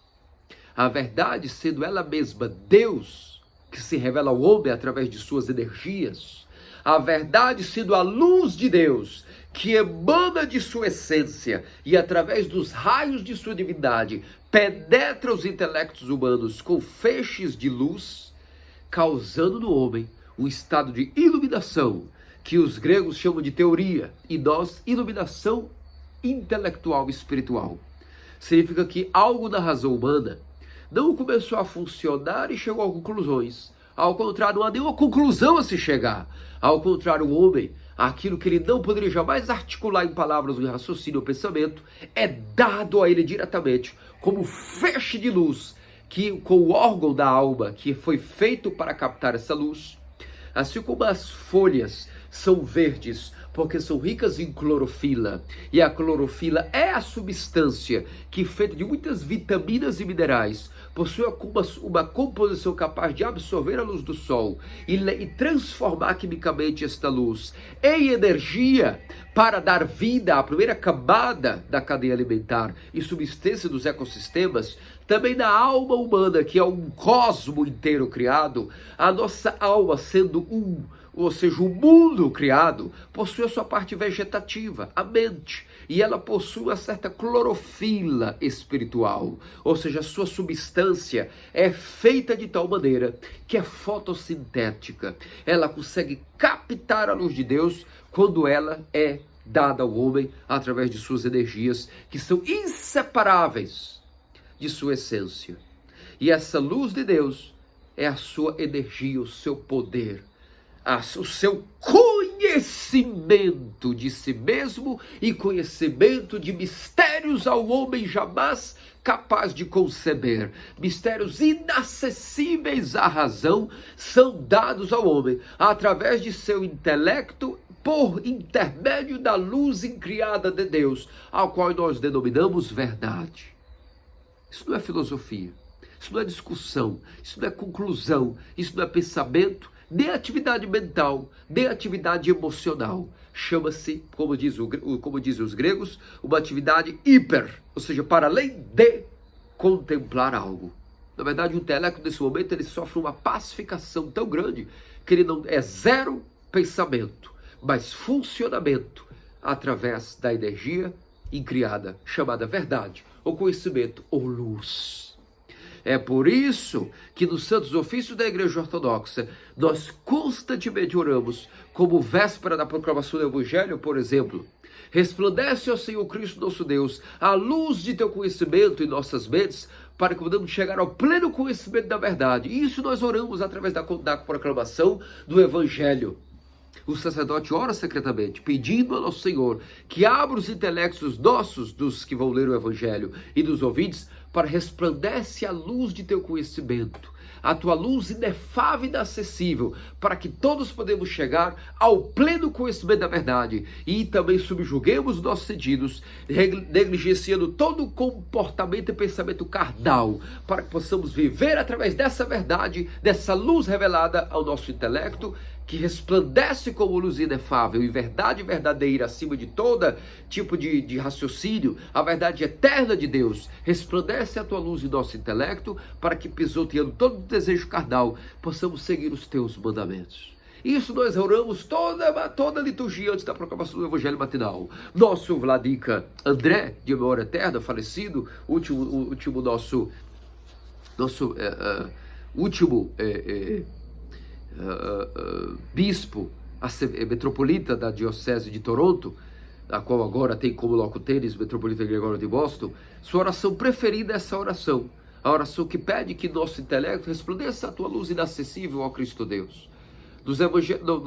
A verdade, sendo ela mesma Deus, que se revela ao homem através de suas energias, a verdade sendo a luz de Deus, que emana de sua essência e através dos raios de sua divindade, penetra os intelectos humanos com feixes de luz, causando no homem um estado de iluminação, que os gregos chamam de teoria, e nós, iluminação intelectual e espiritual. Significa que algo na razão humana não começou a funcionar e chegou a conclusões. Ao contrário, não há nenhuma conclusão a se chegar. Ao contrário, o homem, aquilo que ele não poderia jamais articular em palavras, em raciocínio ou pensamento, é dado a ele diretamente, como feixe de luz, que com o órgão da alma, que foi feito para captar essa luz, assim como as folhas são verdes, porque são ricas em clorofila, e a clorofila é a substância que, feita de muitas vitaminas e minerais, possui uma composição capaz de absorver a luz do sol e transformar quimicamente esta luz em energia para dar vida à primeira camada da cadeia alimentar e subsistência dos ecossistemas. Também na alma humana, que é um cosmo inteiro criado, a nossa alma sendo ou seja, o mundo criado, possui a sua parte vegetativa, a mente, e ela possui uma certa clorofila espiritual, ou seja, a sua substância é feita de tal maneira que é fotossintética. Ela consegue captar a luz de Deus quando ela é dada ao homem através de suas energias, que são inseparáveis de sua essência. E essa luz de Deus é a sua energia, o seu poder, o seu conhecimento de si mesmo e conhecimento de mistérios ao homem jamais capaz de conceber. Mistérios inacessíveis à razão são dados ao homem através de seu intelecto por intermédio da luz incriada de Deus, ao qual nós denominamos verdade. Isso não é filosofia, isso não é discussão, isso não é conclusão, isso não é pensamento, nem atividade mental, nem atividade emocional. Chama-se, como dizem os gregos, uma atividade hiper, ou seja, para além de contemplar algo. Na verdade, o intelecto, nesse momento, ele sofre uma pacificação tão grande que ele não é zero pensamento, mas funcionamento através da energia incriada, chamada verdade, ou conhecimento, ou luz. É por isso que nos santos ofícios da Igreja Ortodoxa, nós constantemente oramos, como véspera da proclamação do Evangelho, por exemplo: resplandece, ó Senhor Cristo nosso Deus, a luz de teu conhecimento em nossas mentes, para que podamos chegar ao pleno conhecimento da verdade. E isso nós oramos através da proclamação do Evangelho. O sacerdote ora secretamente, pedindo ao Senhor que abra os intelectos nossos, dos que vão ler o Evangelho, e dos ouvintes, para resplandece a luz de teu conhecimento, a tua luz inefável e inacessível, para que todos podemos chegar ao pleno conhecimento da verdade e também subjuguemos os nossos sentidos, negligenciando todo o comportamento e pensamento carnal, para que possamos viver através dessa verdade, dessa luz revelada ao nosso intelecto, que resplandece como luz inefável e verdade verdadeira acima de todo tipo de raciocínio, a verdade eterna de Deus. Resplandece a tua luz em nosso intelecto, para que, pisoteando todo o desejo carnal, possamos seguir os teus mandamentos. Isso nós oramos toda a liturgia antes da proclamação do Evangelho matinal. Nosso Vladica André, de memória eterna, falecido, último bispo metropolita da Diocese de Toronto, a qual agora tem como locuteres Metropolita Gregório de Boston, sua oração preferida é essa oração, a oração que pede que nosso intelecto resplandeça a tua luz inacessível ao Cristo Deus.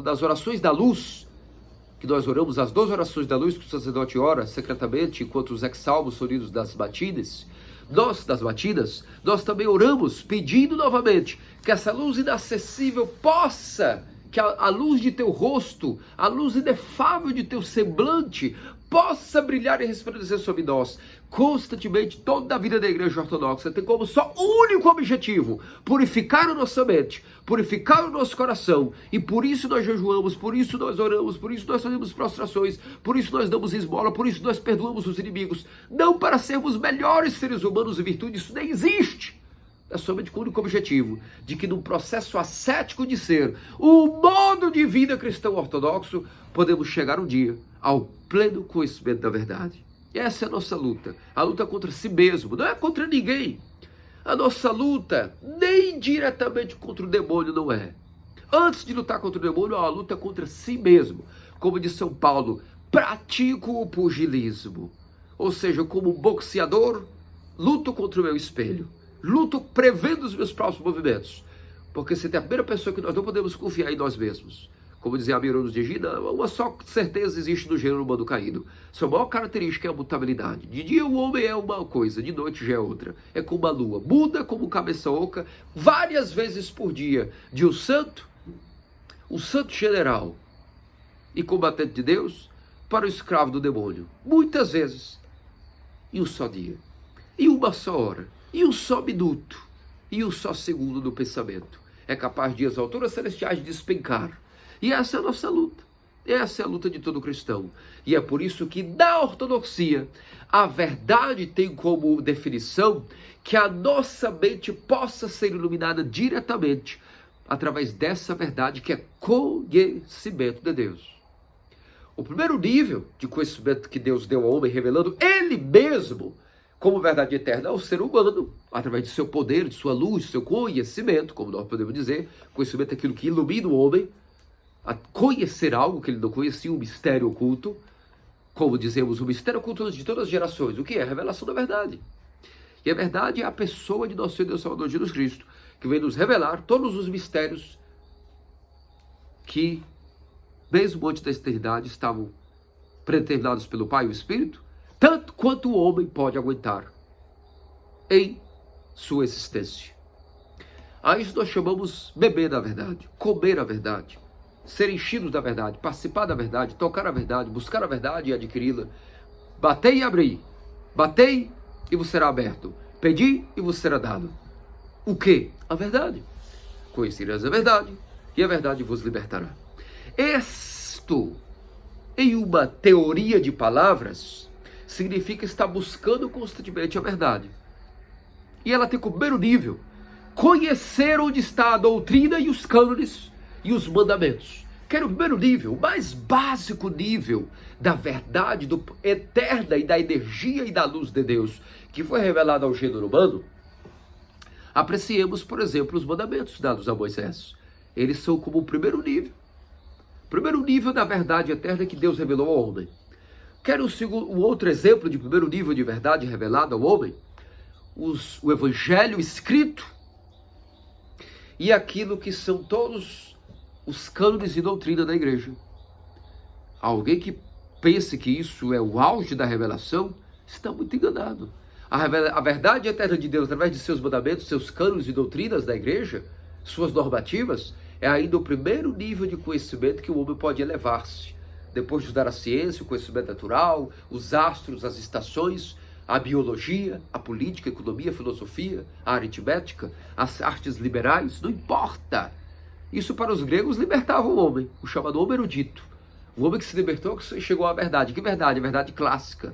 Das orações da luz, que nós oramos, as 12 orações da luz que o sacerdote ora secretamente, enquanto os ex-salmos são lidos das batidas, nós também oramos pedindo novamente que essa luz inacessível possa, que a luz de teu rosto, a luz inefável de teu semblante, possa brilhar e resplandecer sobre nós constantemente. Toda a vida da Igreja Ortodoxa tem como só único objetivo purificar a nossa mente, purificar o nosso coração, e por isso nós jejuamos, por isso nós oramos, por isso nós fazemos prostrações, por isso nós damos esmola, por isso nós perdoamos os inimigos, não para sermos melhores seres humanos em virtude, isso nem existe. É somente com o único objetivo de que, num processo ascético de ser, o modo de vida cristão ortodoxo, podemos chegar um dia ao pleno conhecimento da verdade. E essa é a nossa luta, a luta contra si mesmo, não é contra ninguém. A nossa luta nem diretamente contra o demônio não é. Antes de lutar contra o demônio, há a luta contra si mesmo. Como diz São Paulo, pratico o pugilismo. Ou seja, como boxeador, luto contra o meu espelho. Luto prevendo os meus próprios movimentos. Porque se tem a primeira pessoa que nós não podemos confiar em nós mesmos. Como dizia Amironos de Gina, uma só certeza existe no gênero humano caído. Sua maior característica é a mutabilidade. De dia o homem é uma coisa, de noite já é outra. É como a lua. Muda como cabeça oca várias vezes por dia. De o santo general e combatente de Deus, para o escravo do demônio. Muitas vezes. Em um só dia. Em uma só hora. E um só minuto, e um só segundo do pensamento. É capaz de as alturas celestiais despencar. E essa é a nossa luta. Essa é a luta de todo cristão. E é por isso que na ortodoxia, a verdade tem como definição que a nossa mente possa ser iluminada diretamente através dessa verdade que é conhecimento de Deus. O primeiro nível de conhecimento que Deus deu ao homem, revelando Ele mesmo como verdade eterna ao ser humano, através de seu poder, de sua luz, de seu conhecimento, como nós podemos dizer. Conhecimento é aquilo que ilumina o homem a conhecer algo que ele não conhecia, um mistério oculto. Como dizemos, o mistério oculto de todas as gerações. O que é? A revelação da verdade. E a verdade é a pessoa de nosso Senhor e Deus Salvador Jesus Cristo, que vem nos revelar todos os mistérios que, mesmo antes da eternidade, estavam predeterminados pelo Pai e o Espírito, tanto quanto o homem pode aguentar em sua existência. A isso nós chamamos beber da verdade, comer a verdade, ser enchidos da verdade, participar da verdade, tocar a verdade, buscar a verdade e adquiri-la. Batei e abri, batei e vos será aberto, pedi e vos será dado. O que? A verdade. Conhecereis a verdade e a verdade vos libertará. Isto, em uma teoria de palavras, significa estar buscando constantemente a verdade. E ela tem como primeiro nível conhecer onde está a doutrina e os cânones e os mandamentos. Que era o primeiro nível, o mais básico nível da verdade eterna e da energia e da luz de Deus, que foi revelada ao gênero humano. Apreciemos, por exemplo, os mandamentos dados a Moisés. Eles são como o primeiro nível. O primeiro nível da verdade eterna que Deus revelou ao homem. Quer um outro exemplo de primeiro nível de verdade revelado ao homem? O Evangelho escrito e aquilo que são todos os cânones e doutrina da igreja. Alguém que pense que isso é o auge da revelação está muito enganado. A verdade eterna de Deus, através de seus mandamentos, seus cânones e doutrinas da igreja, suas normativas, é ainda o primeiro nível de conhecimento que o homem pode elevar-se. Depois de estudar a ciência, o conhecimento natural, os astros, as estações, a biologia, a política, a economia, a filosofia, a aritmética, as artes liberais, não importa. Isso para os gregos libertava o homem, o chamado homem erudito. O homem que se libertou, que chegou à verdade. Que verdade? A verdade clássica.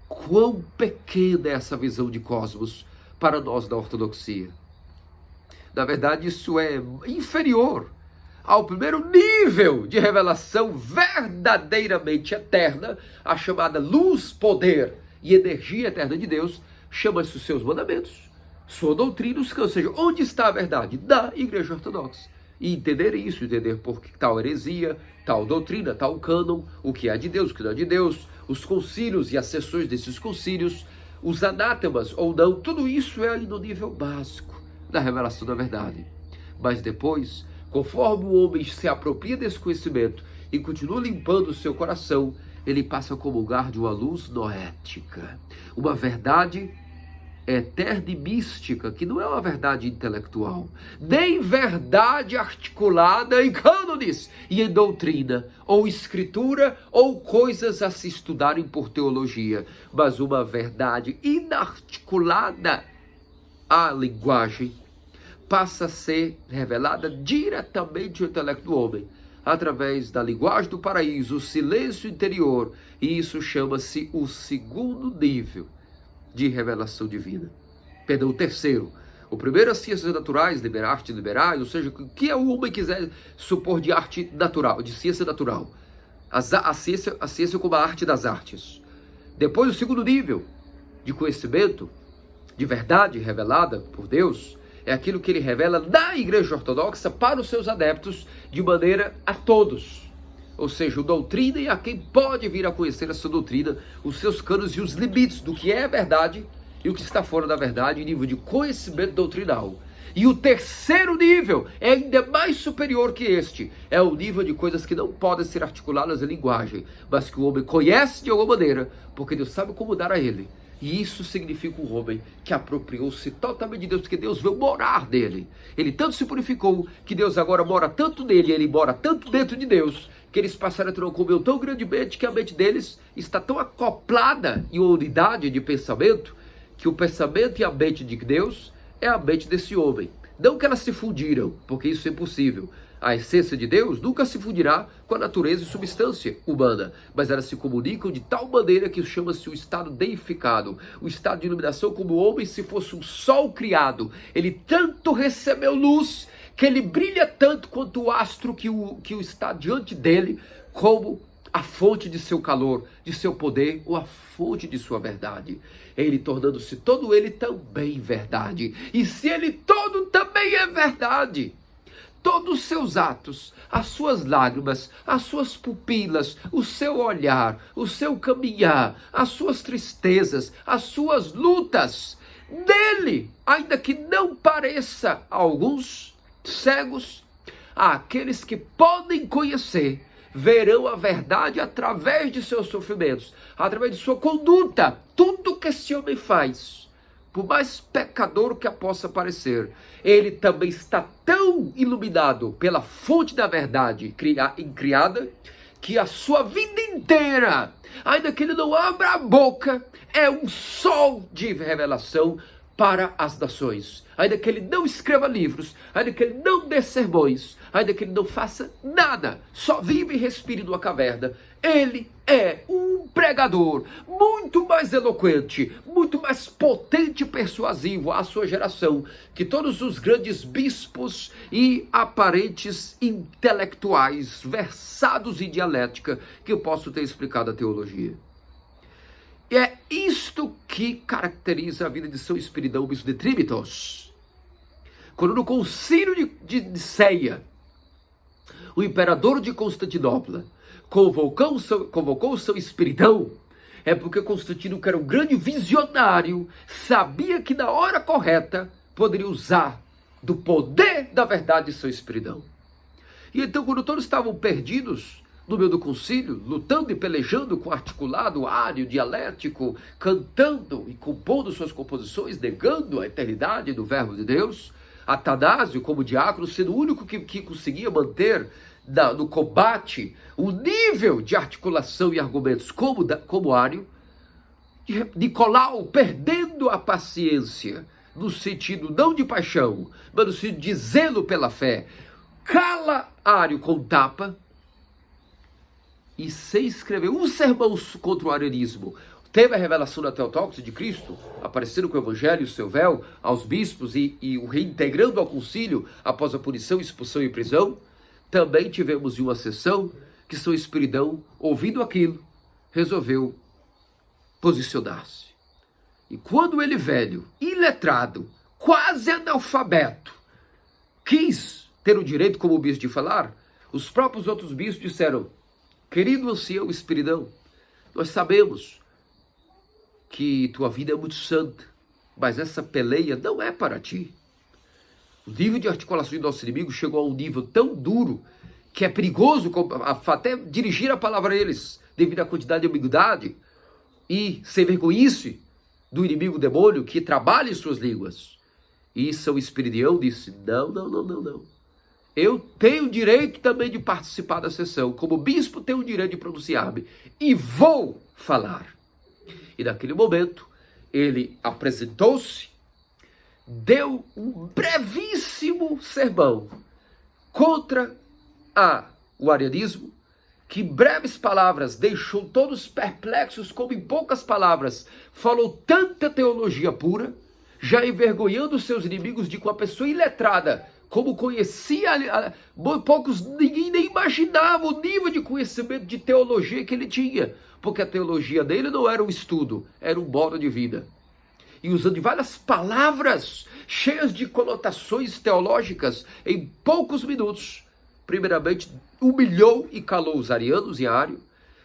Quão pequena é essa visão de cosmos para nós da ortodoxia. Na verdade, isso é inferior ao primeiro nível de revelação verdadeiramente eterna, a chamada luz, poder e energia eterna de Deus, chama-se os seus mandamentos, sua doutrina, ou seja, onde está a verdade? Da Igreja Ortodoxa. E entender isso, entender por que tal heresia, tal doutrina, tal cânon, o que é de Deus, o que não é de Deus, os concílios e as sessões desses concílios, os anátemas ou não, tudo isso é ali no nível básico da revelação da verdade. Mas depois, conforme o homem se apropria desse conhecimento e continua limpando o seu coração, ele passa a comungar de uma luz noética, uma verdade eterna e mística, que não é uma verdade intelectual, nem verdade articulada em cânones e em doutrina, ou escritura, ou coisas a se estudarem por teologia, mas uma verdade inarticulada. A linguagem passa a ser revelada diretamente ao intelecto do homem, através da linguagem do paraíso, o silêncio interior, e isso chama-se o segundo nível de revelação divina. Perdão, o terceiro. O primeiro é as ciências naturais, artes liberais, ou seja, o que o homem quiser supor de arte natural, de ciência natural. A ciência como a arte das artes. Depois o segundo nível de conhecimento, de verdade revelada por Deus, é aquilo que ele revela na Igreja Ortodoxa para os seus adeptos, de maneira a todos. Ou seja, a doutrina e a quem pode vir a conhecer essa doutrina, os seus cânones e os limites do que é verdade e o que está fora da verdade, em nível de conhecimento doutrinal. E o terceiro nível é ainda mais superior que este. É o nível de coisas que não podem ser articuladas em linguagem, mas que o homem conhece de alguma maneira, porque Deus sabe como dar a ele. E isso significa um homem que apropriou-se totalmente de Deus, porque Deus veio morar nele. Ele tanto se purificou, que Deus agora mora tanto nele, ele mora tanto dentro de Deus, que eles passaram a ter uma comunhão tão grandemente que a mente deles está tão acoplada em uma unidade de pensamento, que o pensamento e a mente de Deus é a mente desse homem. Não que elas se fundiram, porque isso é impossível. A essência de Deus nunca se fundirá com a natureza e substância humana, mas elas se comunicam de tal maneira que chama-se o estado deificado, o estado de iluminação, como o homem se fosse um sol criado. Ele tanto recebeu luz, que ele brilha tanto quanto o astro que o está diante dele, como a fonte de seu calor, de seu poder, ou a fonte de sua verdade. Ele tornando-se todo ele também verdade. E se ele todo também é verdade, todos os seus atos, as suas lágrimas, as suas pupilas, o seu olhar, o seu caminhar, as suas tristezas, as suas lutas, dele, ainda que não pareça a alguns cegos, aqueles que podem conhecer, verão a verdade através de seus sofrimentos, através de sua conduta. Tudo que esse homem faz, por mais pecador que possa parecer, ele também está tão iluminado pela fonte da verdade criada, que a sua vida inteira, ainda que ele não abra a boca, é um sol de revelação para as nações. Ainda que ele não escreva livros, ainda que ele não dê sermões, ainda que ele não faça nada, só vive e respire numa caverna, ele é um pregador muito mais eloquente, muito mais potente e persuasivo à sua geração, que todos os grandes bispos e aparentes intelectuais versados em dialética que eu posso ter explicado a teologia. E é isto que caracteriza a vida de São Espiridão Bispo de Trimitos. Quando no concílio de Nicéia, o imperador de Constantinopla convocou São Espiridão, é porque Constantino, que era um grande visionário, sabia que na hora correta poderia usar do poder da verdade de São Espiridão. E então, quando todos estavam perdidos, no meio do concílio, lutando e pelejando com articulado, ário, dialético, cantando e compondo suas composições, negando a eternidade do Verbo de Deus. Atanásio, como diácono, sendo o único que conseguia manter no combate o nível de articulação e argumentos como Ário. Nicolau, perdendo a paciência, no sentido não de paixão, mas no sentido de zelo pela fé, cala Ário com tapa, e sem escrever um sermão contra o arianismo. Teve a revelação da Theotokos de Cristo, aparecendo com o Evangelho e o seu véu aos bispos e o reintegrando ao concílio após a punição, expulsão e prisão. Também tivemos uma sessão que São Espiridão, ouvindo aquilo, resolveu posicionar-se. E quando ele, velho, iletrado, quase analfabeto, quis ter o direito como bispo de falar, os próprios outros bispos disseram: querido ancião Espiridão, nós sabemos que tua vida é muito santa, mas essa peleia não é para ti. O nível de articulação do nosso inimigo chegou a um nível tão duro que é perigoso até dirigir a palavra a eles, devido à quantidade de ambiguidade e sem vergonhice do inimigo demônio que trabalha em suas línguas. E São Espiridião disse: não. Eu tenho direito também de participar da sessão. Como bispo, tenho o direito de pronunciar-me. E vou falar. E naquele momento, ele apresentou-se, deu um brevíssimo sermão contra o arianismo, que em breves palavras deixou todos perplexos, como em poucas palavras falou tanta teologia pura, já envergonhando seus inimigos de que uma pessoa iletrada, como conhecia, ninguém nem imaginava o nível de conhecimento de teologia que ele tinha, porque a teologia dele não era um estudo, era um modo de vida. E usando de várias palavras cheias de conotações teológicas, em poucos minutos, primeiramente humilhou e calou os arianos e Ário,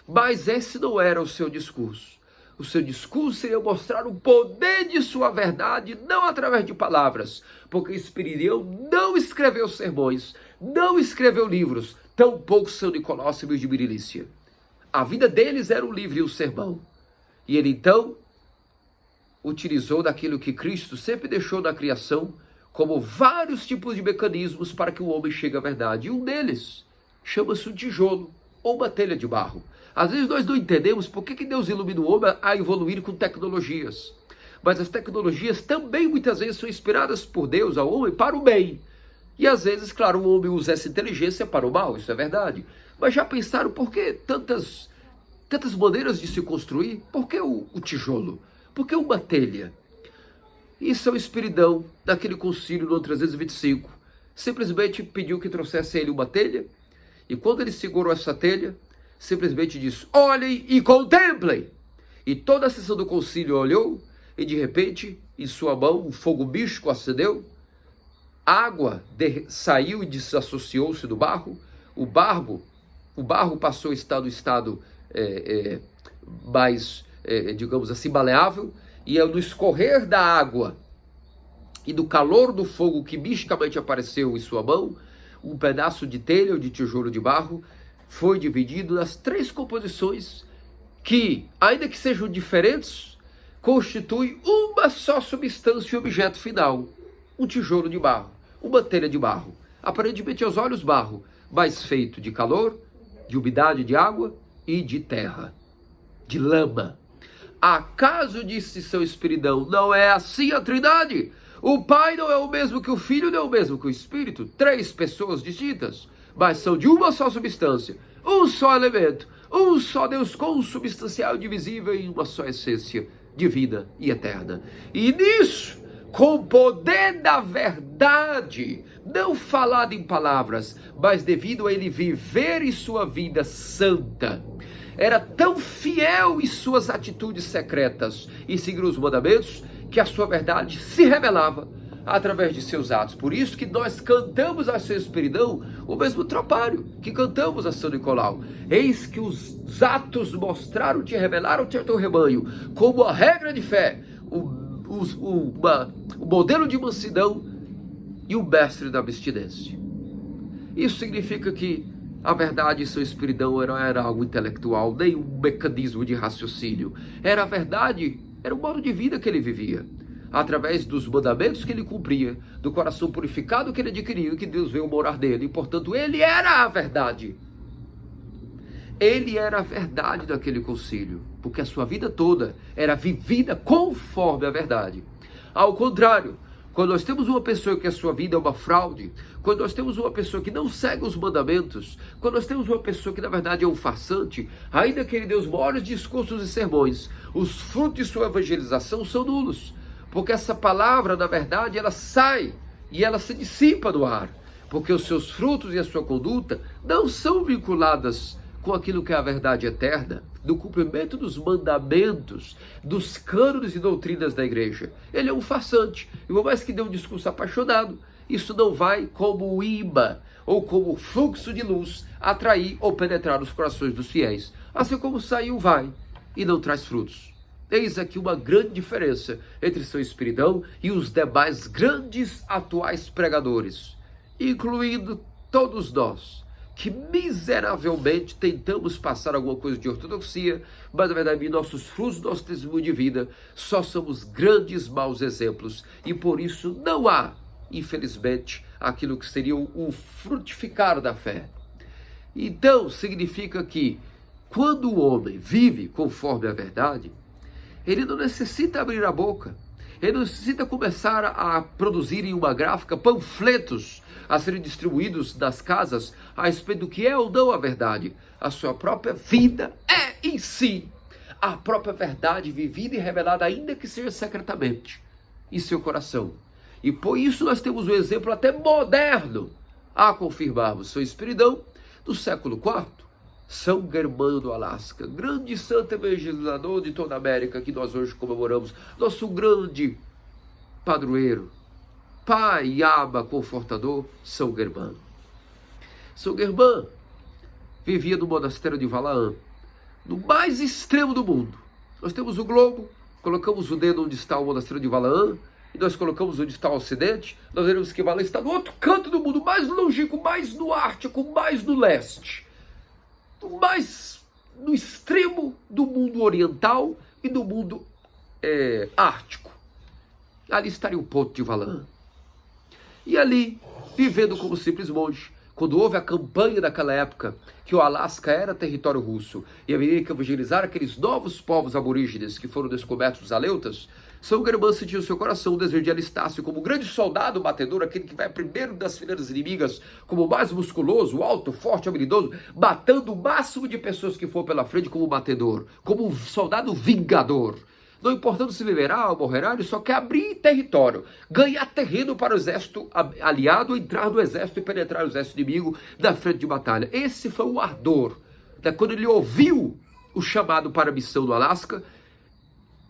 mas esse não era o seu discurso. O seu discurso seria mostrar o poder de sua verdade, não através de palavras, porque Espiridião não escreveu sermões, não escreveu livros, tampouco São Nicolau de Mirilícia. A vida deles era o livro e o sermão. E ele então utilizou daquilo que Cristo sempre deixou na criação, como vários tipos de mecanismos para que o homem chegue à verdade. E um deles chama-se um tijolo ou uma telha de barro. Às vezes nós não entendemos por que Deus ilumina o homem a evoluir com tecnologias. Mas as tecnologias também muitas vezes são inspiradas por Deus ao homem para o bem. E às vezes, claro, o homem usa essa inteligência para o mal, isso é verdade. Mas já pensaram por que tantas maneiras de se construir? Por que o tijolo? Por que uma telha? E São Espiridão, naquele concílio no ano 325, simplesmente pediu que trouxesse a ele uma telha. E quando ele segurou essa telha, simplesmente disse: olhem e contemplem. E toda a sessão do concílio olhou, e de repente, em sua mão, um fogo místico acendeu, água saiu e desassociou-se do barro, o barro passou a estar no estado mais, digamos assim, maleável, e no escorrer da água e do calor do fogo que misticamente apareceu em sua mão, um pedaço de telha ou de tijolo de barro foi dividido nas 3 composições que, ainda que sejam diferentes, constituem uma só substância e objeto final: um tijolo de barro, uma telha de barro, aparentemente aos olhos barro, mas feito de calor, de umidade de água e de terra, de lama. Acaso, disse São Espiridão, não é assim a Trindade? O Pai não é o mesmo que o Filho, não é o mesmo que o Espírito? 3 pessoas distintas, mas são de uma só substância, um só elemento, um só Deus consubstancial, divisível em uma só essência, divina e eterna. E nisso, com o poder da verdade, não falado em palavras, mas devido a ele viver em sua vida santa, era tão fiel em suas atitudes secretas e seguir os mandamentos, que a sua verdade se revelava através de seus atos. Por isso que nós cantamos a São Espiridão o mesmo tropário que cantamos a São Nicolau. Eis que os atos mostraram-te e revelaram-te ao teu rebanho, como a regra de fé, o modelo de mansidão e o mestre da abstinência. Isso significa que A verdade, seu espiridão, não era algo intelectual, nem um mecanismo de raciocínio. Era a verdade, era o modo de vida que ele vivia. Através dos mandamentos que ele cumpria, do coração purificado que ele adquiriu, que Deus veio morar nele. E, portanto, ele era a verdade. Ele era a verdade daquele concílio, porque a sua vida toda era vivida conforme a verdade. Ao contrário, quando nós temos uma pessoa que a sua vida é uma fraude, quando nós temos uma pessoa que não segue os mandamentos, quando nós temos uma pessoa que na verdade é um farsante, ainda que ele dê os maiores discursos e sermões, os frutos de sua evangelização são nulos, porque essa palavra na verdade ela sai e ela se dissipa no ar, porque os seus frutos e a sua conduta não são vinculadas com aquilo que é a verdade eterna, do cumprimento dos mandamentos, dos cânones e doutrinas da igreja. Ele é um farsante, e por mais que dê um discurso apaixonado, isso não vai como imã ou como fluxo de luz atrair ou penetrar nos corações dos fiéis. Assim como saiu, vai e não traz frutos. Eis aqui uma grande diferença entre seu espiridão e os demais grandes atuais pregadores, incluindo todos nós, que miseravelmente tentamos passar alguma coisa de ortodoxia, mas na verdade em nossos frutos, nosso testemunho de vida, só somos grandes maus exemplos, e por isso não há, infelizmente, aquilo que seria o frutificar da fé. Então significa que quando o homem vive conforme a verdade, ele não necessita abrir a boca, ele não necessita começar a produzir em uma gráfica panfletos a serem distribuídos nas casas a respeito do que é ou não a verdade. A sua própria vida é em si a própria verdade vivida e revelada, ainda que seja secretamente, em seu coração. E por isso nós temos um exemplo até moderno a confirmarmos. Seu espiridão do século IV, São Germano do Alasca, grande santo evangelizador de toda a América, que nós hoje comemoramos, nosso grande padroeiro, pai e aba confortador, São Germano. São Germano vivia no monastério de Valaã, no mais extremo do mundo. Nós temos o globo, colocamos o dedo onde está o monastério de Valaã, e nós colocamos onde está o ocidente, nós veremos que Valaã está no outro canto do mundo, mais longínquo, mais no Ártico, mais no leste, mais no extremo do mundo oriental e do mundo ártico. Ali estaria o ponto de Valaã. E ali, vivendo como simples monge, quando houve a campanha daquela época, que o Alasca era território russo, e havia que evangelizar aqueles novos povos aborígenes que foram descobertos os aleutas, São Germano sentiu no seu coração o desejo de alistar-se como grande soldado batedor, aquele que vai primeiro das fileiras inimigas, como o mais musculoso, alto, forte, habilidoso, matando o máximo de pessoas que for pela frente como batedor, como um soldado vingador. Não importando se viverá ou morrerá, ele só quer abrir território, ganhar terreno para o exército aliado, entrar no exército e penetrar o exército inimigo da frente de batalha. Esse foi o ardor. Quando ele ouviu o chamado para a missão no Alasca,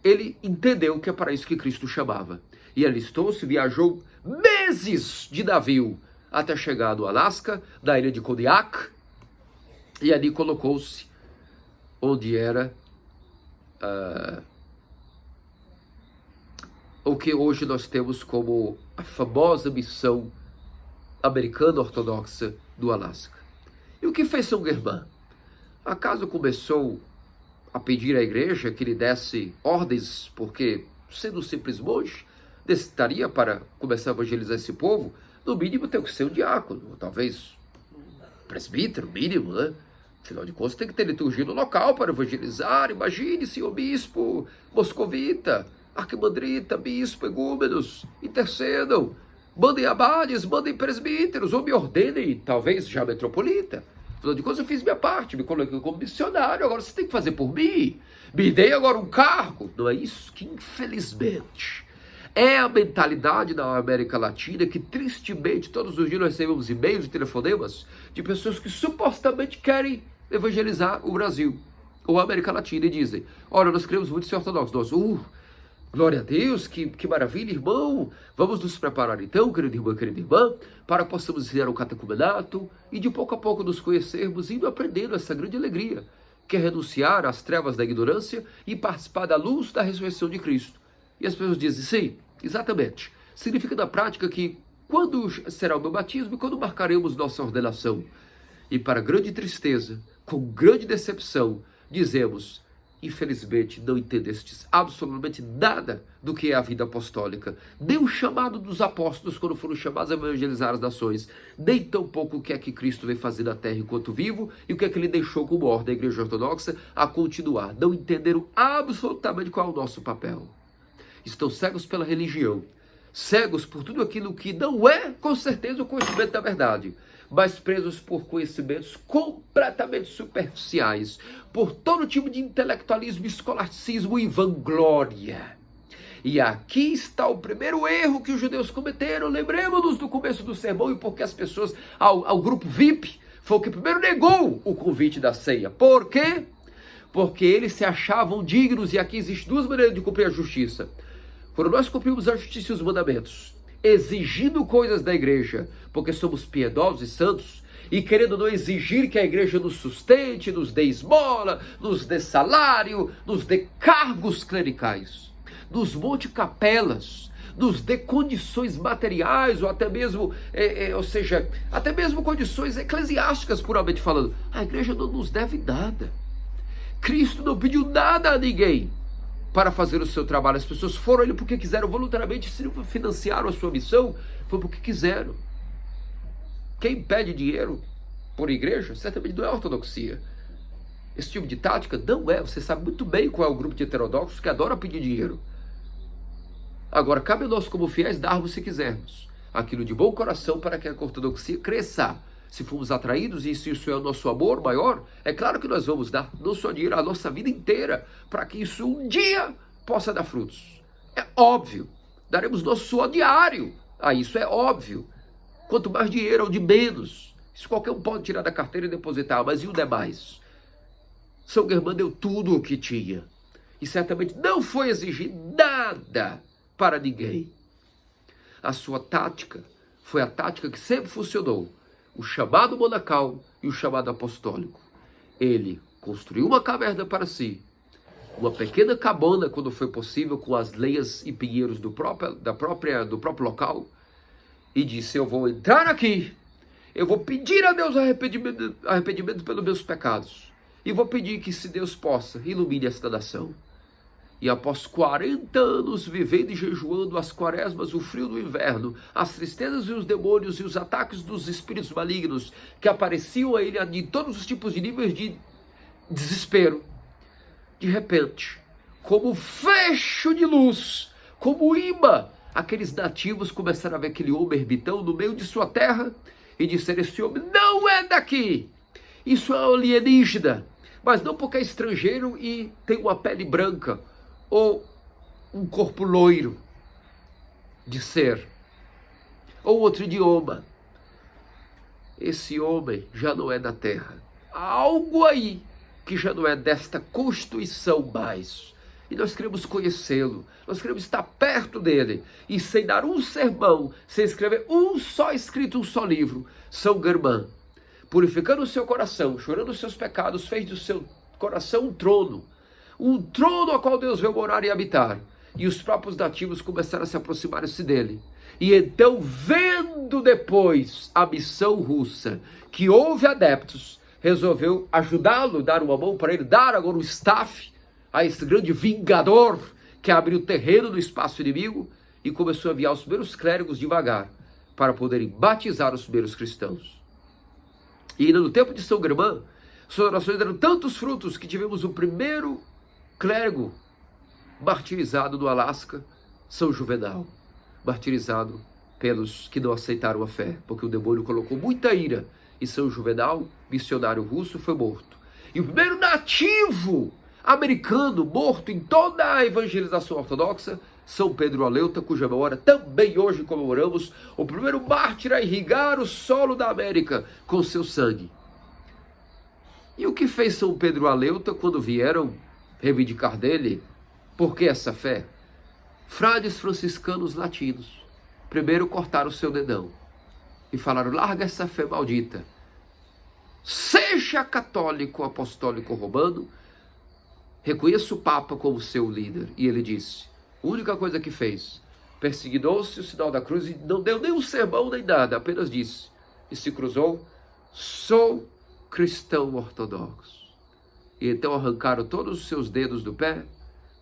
ele entendeu que é para isso que Cristo chamava. E alistou-se, viajou meses de navio até chegar no Alasca, na ilha de Kodiak, e ali colocou-se onde era o que hoje nós temos como a famosa missão americana ortodoxa do Alasca. E o que fez São Germano? Acaso começou a pedir à igreja que lhe desse ordens, porque, sendo um simples monge, necessitaria para começar a evangelizar esse povo, no mínimo tem que ser um diácono, ou talvez um presbítero, mínimo, né? Afinal de contas, tem que ter liturgia no local para evangelizar. Imagine, senhor bispo, moscovita, arquimandrita, bispo, egúmenos, intercedam, mandem abades, mandem presbíteros, ou me ordenem, talvez já metropolita. Afinal de contas, eu fiz minha parte, me coloquei como missionário, agora você tem que fazer por mim, me dei agora um cargo. Não é isso que, infelizmente, é a mentalidade da América Latina, que tristemente todos os dias nós recebemos e-mails e telefonemas de pessoas que supostamente querem evangelizar o Brasil ou a América Latina e dizem: olha, nós queremos muito ser ortodoxos. Nós, glória a Deus, que maravilha, irmão. Vamos nos preparar então, querido irmão, querida irmã, para que possamos ensinar o catecumenato e de pouco a pouco nos conhecermos, indo aprendendo essa grande alegria, que é renunciar às trevas da ignorância e participar da luz da ressurreição de Cristo. E as pessoas dizem: sim, exatamente. Significa na prática que quando será o meu batismo e quando marcaremos nossa ordenação. E para grande tristeza, com grande decepção, dizemos: infelizmente não entendestes absolutamente nada do que é a vida apostólica, nem o chamado dos apóstolos quando foram chamados a evangelizar as nações, nem tampouco o que é que Cristo veio fazer na terra enquanto vivo e o que é que ele deixou como ordem da Igreja Ortodoxa a continuar. Não entenderam absolutamente qual é o nosso papel. Estão cegos pela religião, cegos por tudo aquilo que não é, com certeza, o conhecimento da verdade, mas presos por conhecimentos completamente superficiais, por todo tipo de intelectualismo, escolasticismo e vanglória. E aqui está o primeiro erro que os judeus cometeram. Lembremos-nos do começo do sermão e porque as pessoas, ao grupo VIP, foi o que primeiro negou o convite da ceia. Por quê? Porque eles se achavam dignos, e aqui existem duas maneiras de cumprir a justiça. Quando nós cumprimos a justiça e os mandamentos, exigindo coisas da igreja, porque somos piedosos e santos, e querendo não exigir que a igreja nos sustente, nos dê esmola, nos dê salário, nos dê cargos clericais, nos monte capelas, nos dê condições materiais, ou até mesmo, até mesmo condições eclesiásticas, puramente falando. A igreja não nos deve nada. Cristo não pediu nada a ninguém para fazer o seu trabalho. As pessoas foram a ele porque quiseram voluntariamente, se não financiaram a sua missão, foi porque quiseram. Quem pede dinheiro por igreja, certamente não é a ortodoxia. Esse tipo de tática não é. Você sabe muito bem qual é o grupo de heterodoxos que adora pedir dinheiro. Agora, cabe a nós como fiéis darmos, se quisermos, aquilo de bom coração para que a ortodoxia cresça. Se formos atraídos e se isso é o nosso amor maior, é claro que nós vamos dar não só dinheiro, a nossa vida inteira, para que isso um dia possa dar frutos. É óbvio. Daremos nosso suor diário. Isso é óbvio. Quanto mais dinheiro ou de menos. Isso qualquer um pode tirar da carteira e depositar, mas e o demais? São Germán deu tudo o que tinha. E certamente não foi exigir nada para ninguém. A sua tática foi a tática que sempre funcionou. O chamado monacal e o chamado apostólico. Ele construiu uma caverna para si, uma pequena cabana, quando foi possível, com as lenhas e pinheiros do próprio local, e disse: eu vou entrar aqui, eu vou pedir a Deus arrependimento pelos meus pecados, e vou pedir que, se Deus possa, ilumine esta nação. E após 40 anos vivendo e jejuando, as quaresmas, o frio do inverno, as tristezas e os demônios e os ataques dos espíritos malignos que apareciam a ele em todos os tipos de níveis de desespero, de repente, como fecho de luz, como imã, aqueles nativos começaram a ver aquele homem ermitão no meio de sua terra e disseram: esse homem não é daqui, isso é alienígena, mas não porque é estrangeiro e tem uma pele branca, ou um corpo loiro de ser, ou outro idioma. Esse homem já não é da terra. Há algo aí que já não é desta constituição mais. E nós queremos conhecê-lo, nós queremos estar perto dele. E sem dar um sermão, sem escrever um só escrito, um só livro, São Germán, purificando o seu coração, chorando os seus pecados, fez do seu coração um trono a qual Deus veio morar e habitar. E os próprios nativos começaram a se aproximar-se dele. E então, vendo depois a missão russa, que houve adeptos, resolveu ajudá-lo, dar uma mão para ele, dar agora um staff a esse grande vingador que abriu terreno no espaço inimigo, e começou a enviar os primeiros clérigos devagar para poderem batizar os primeiros cristãos. E ainda no tempo de São Germán, suas orações deram tantos frutos que tivemos o primeiro clérigo martirizado no Alasca, São Juvenal, martirizado pelos que não aceitaram a fé, porque o demônio colocou muita ira, e São Juvenal, missionário russo, foi morto. E o primeiro nativo americano morto em toda a evangelização ortodoxa, São Pedro Aleuta, cuja memória também hoje comemoramos, o primeiro mártir a irrigar o solo da América com seu sangue. E o que fez São Pedro Aleuta quando vieram reivindicar dele? Por que essa fé? Frades franciscanos latinos primeiro cortaram o seu dedão e falaram: larga essa fé maldita, seja católico apostólico romano, reconheça o Papa como seu líder. E ele disse, a única coisa que fez, persignou-se o sinal da cruz e não deu nem um sermão nem nada, apenas disse, e se cruzou: sou cristão ortodoxo. E então arrancaram todos os seus dedos do pé,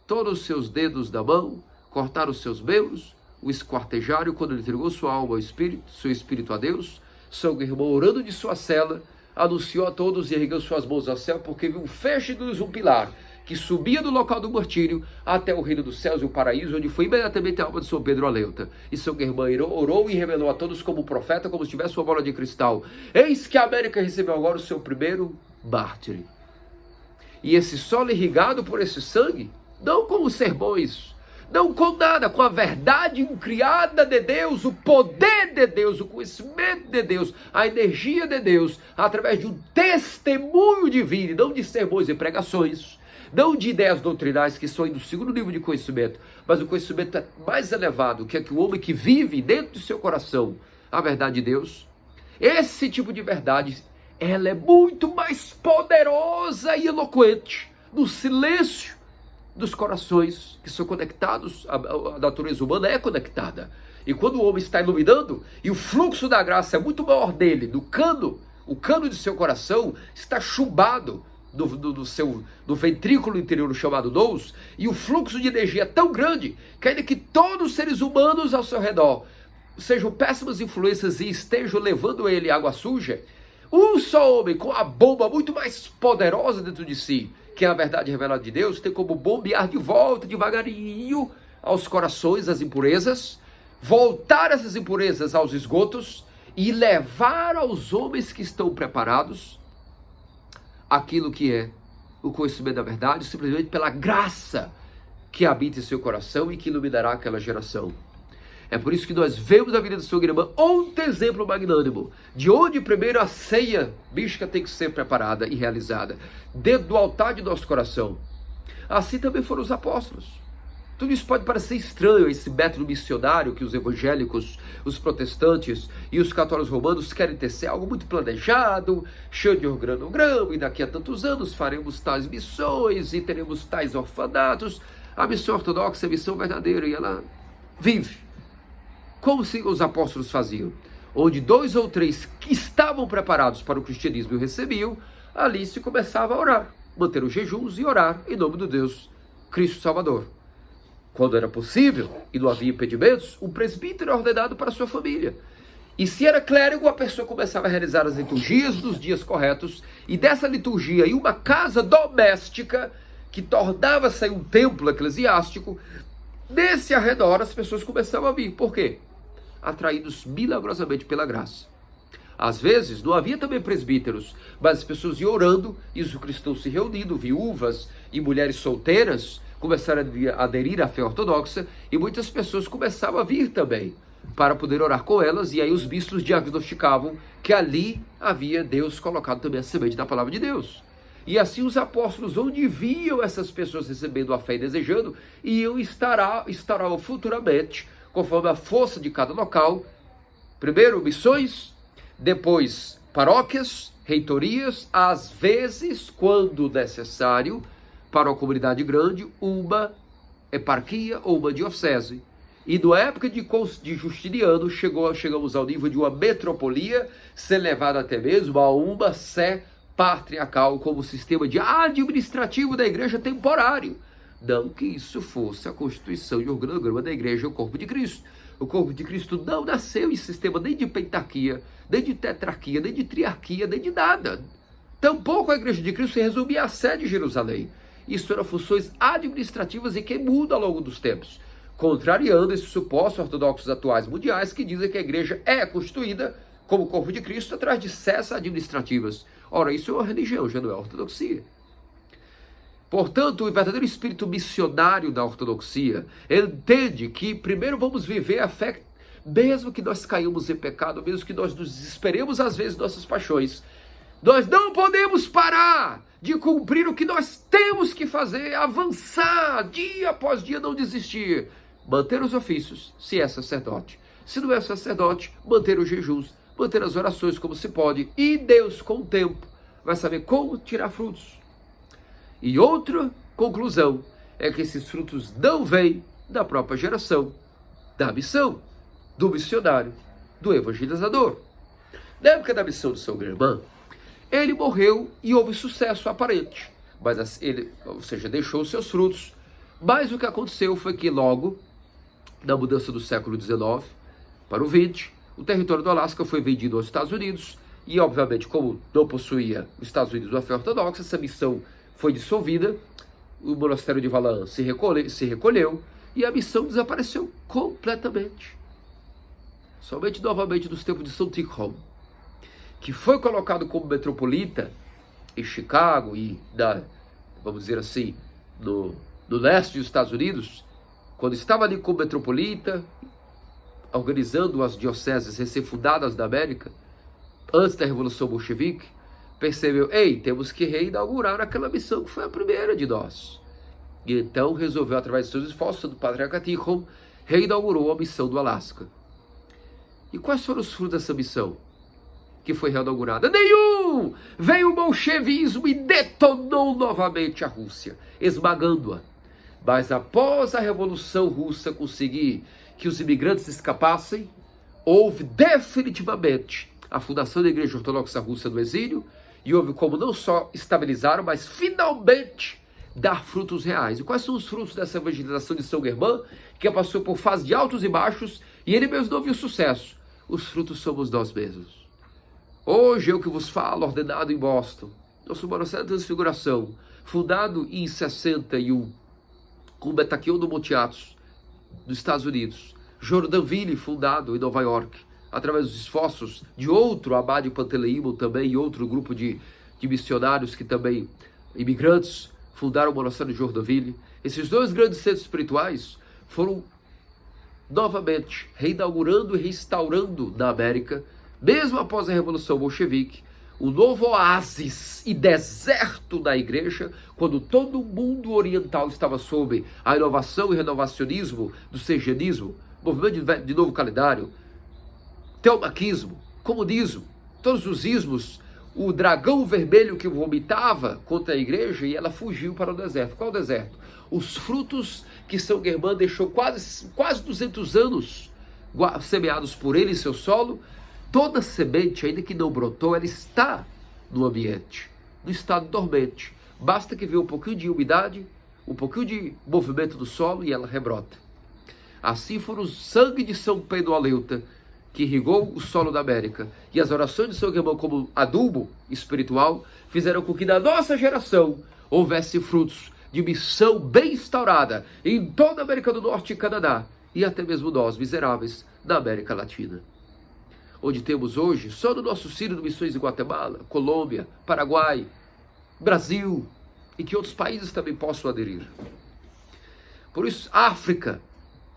todos os seus dedos da mão, cortaram os seus membros, o esquartejaram quando ele entregou sua alma ao Espírito, seu Espírito a Deus. São Irmão, orando de sua cela, anunciou a todos e ergueu suas mãos ao céu, porque viu um feixe de luz, um pilar, que subia do local do martírio até o reino dos céus e o paraíso, onde foi imediatamente a alma de São Pedro alenta. E São Guermão orou e revelou a todos como profeta, como se tivesse uma bola de cristal: eis que a América recebeu agora o seu primeiro mártir. E esse solo irrigado por esse sangue, não com os sermões, não com nada, com a verdade incriada de Deus, o poder de Deus, o conhecimento de Deus, a energia de Deus, através de um testemunho divino, não de sermões e pregações, não de ideias doutrinais que são do segundo nível de conhecimento, mas o conhecimento mais elevado, que é que o homem que vive dentro do seu coração a verdade de Deus, esse tipo de verdade, ela é muito mais poderosa e eloquente no silêncio dos corações que são conectados, a natureza humana é conectada. E quando o homem está iluminando, e o fluxo da graça é muito maior dele, o cano de seu coração está chumbado no ventrículo interior chamado nous, e o fluxo de energia é tão grande, que ainda que todos os seres humanos ao seu redor sejam péssimas influências e estejam levando ele água suja, um só homem com a bomba muito mais poderosa dentro de si, que é a verdade revelada de Deus, tem como bombear de volta devagarinho aos corações as impurezas, voltar essas impurezas aos esgotos e levar aos homens que estão preparados aquilo que é o conhecimento da verdade, simplesmente pela graça que habita em seu coração e que iluminará aquela geração. É por isso que nós vemos na vida de São Guilherme outro exemplo magnânimo, de onde primeiro a ceia mística tem que ser preparada e realizada, dentro do altar de nosso coração. Assim também foram os apóstolos. Tudo isso pode parecer estranho, esse método missionário que os evangélicos, os protestantes e os católicos romanos querem ter, ser algo muito planejado, cheio de organograma, e daqui a tantos anos faremos tais missões e teremos tais orfanatos. A missão ortodoxa é a missão verdadeira e ela vive. Como os apóstolos faziam, onde 2 ou 3 que estavam preparados para o cristianismo o recebiam, ali se começava a orar, manter os jejuns e orar em nome do Deus Cristo Salvador. Quando era possível e não havia impedimentos, um presbítero era ordenado para a sua família. E se era clérigo, a pessoa começava a realizar as liturgias dos dias corretos, e dessa liturgia, em uma casa doméstica, que tornava-se um templo eclesiástico, desse arredor as pessoas começavam a vir. Por quê? Atraídos milagrosamente pela graça. Às vezes não havia também presbíteros, mas as pessoas iam orando e os cristãos se reunindo, viúvas e mulheres solteiras começaram a aderir à fé ortodoxa, e muitas pessoas começavam a vir também para poder orar com elas, e aí os bispos diagnosticavam que ali havia Deus colocado também a semente da palavra de Deus. E assim os apóstolos, onde viam essas pessoas recebendo a fé e desejando, iam estarão futuramente, conforme a força de cada local, primeiro missões, depois paróquias, reitorias, às vezes, quando necessário, para uma comunidade grande, uma eparquia ou uma diocese. E na época de Justiniano, chegamos ao nível de uma metropolia, ser levada até mesmo a uma sé patriarcal como sistema de administrativo da igreja temporário. Não que isso fosse a constituição e organograma da igreja, o corpo de Cristo. O corpo de Cristo não nasceu em sistema nem de pentarquia, nem de tetrarquia, nem de triarquia, nem de nada. Tampouco a igreja de Cristo se resumia à sé de Jerusalém. Isso eram funções administrativas e que mudam ao longo dos tempos, contrariando esses supostos ortodoxos atuais mundiais que dizem que a igreja é constituída como corpo de Cristo atrás de sés administrativas. Ora, isso é uma religião, já não é ortodoxia. Portanto, o verdadeiro espírito missionário da ortodoxia entende que primeiro vamos viver a fé, mesmo que nós caímos em pecado, mesmo que nós nos desesperemos às vezes nossas paixões. Nós não podemos parar de cumprir o que nós temos que fazer, avançar dia após dia, não desistir. Manter os ofícios, se é sacerdote. Se não é sacerdote, manter os jejuns, manter as orações como se pode. E Deus, com o tempo, vai saber como tirar frutos. E outra conclusão é que esses frutos não vêm da própria geração, da missão, do missionário, do evangelizador. Na época da missão de São Guilherme, Ele morreu e houve sucesso aparente, mas ele, ou seja, deixou seus frutos. Mas o que aconteceu foi que logo, na mudança do século XIX para o XX, o território do Alasca foi vendido aos Estados Unidos e, obviamente, como não possuía os Estados Unidos uma fé ortodoxa, essa missão foi dissolvida, o monastério de Valin se recolheu e a missão desapareceu completamente. Somente novamente nos tempos de São Tikhon, que foi colocado como metropolita em Chicago e, vamos dizer assim, no leste dos Estados Unidos, quando estava ali como metropolita, organizando as dioceses recém-fundadas da América, antes da Revolução Bolchevique, percebeu, temos que reinaugurar aquela missão que foi a primeira de nós. E então resolveu, através de seus esforços, do Patriarca Tikhon, reinaugurou a missão do Alasca. E quais foram os frutos dessa missão que foi reinaugurada? Nenhum! Veio o bolchevismo e detonou novamente a Rússia, esmagando-a. Mas após a Revolução Russa conseguir que os imigrantes escapassem, houve definitivamente a fundação da Igreja Ortodoxa Russa no exílio, e houve como não só estabilizar, mas finalmente dar frutos reais. E quais são os frutos dessa evangelização de São Germain, que passou por fase de altos e baixos, e ele mesmo não viu sucesso? Os frutos somos nós mesmos. Hoje eu que vos falo, ordenado em Boston, nosso monastério de Transfiguração, fundado em 61, com o Betaquion do Monte Athos, dos Estados Unidos, Jordanville, fundado em Nova York, através dos esforços de outro Abade Panteleimon também, e outro grupo de missionários que também, imigrantes, fundaram o monastério de Jordanville. Esses dois grandes centros espirituais foram novamente reinaugurando e restaurando na América, mesmo após a Revolução Bolchevique, um novo oásis e deserto da igreja, quando todo o mundo oriental estava sob a inovação e renovacionismo do sergianismo, movimento de novo calendário, teomaquismo, comunismo, todos os ismos, o dragão vermelho que vomitava contra a igreja, e ela fugiu para o deserto. Qual deserto? Os frutos que São Germain deixou quase 200 anos semeados por ele em seu solo. Toda semente, ainda que não brotou, ela está no ambiente, no estado dormente. Basta que venha um pouquinho de umidade, um pouquinho de movimento do solo e ela rebrota. Assim foram o sangue de São Pedro Aleuta, que irrigou o solo da América, e as orações de São Germain como adubo espiritual, fizeram com que na nossa geração houvesse frutos de missão bem instaurada em toda a América do Norte e Canadá, e até mesmo nós, miseráveis, na América Latina. Onde temos hoje, só no nosso Sírio de Missões em Guatemala, Colômbia, Paraguai, Brasil, e que outros países também possam aderir. Por isso, África,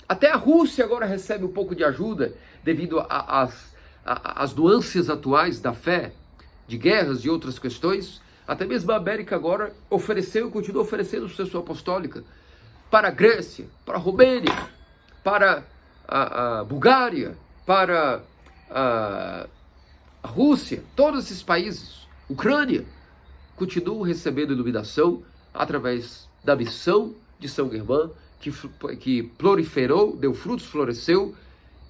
até a Rússia agora recebe um pouco de ajuda, devido às nuances atuais da fé, de guerras e outras questões. Até mesmo a América agora ofereceu e continua oferecendo sucessão apostólica para a Grécia, para a Romênia, para a Bulgária, para a Rússia, todos esses países, Ucrânia, continuam recebendo iluminação através da missão de São Germain, que proliferou, deu frutos, floresceu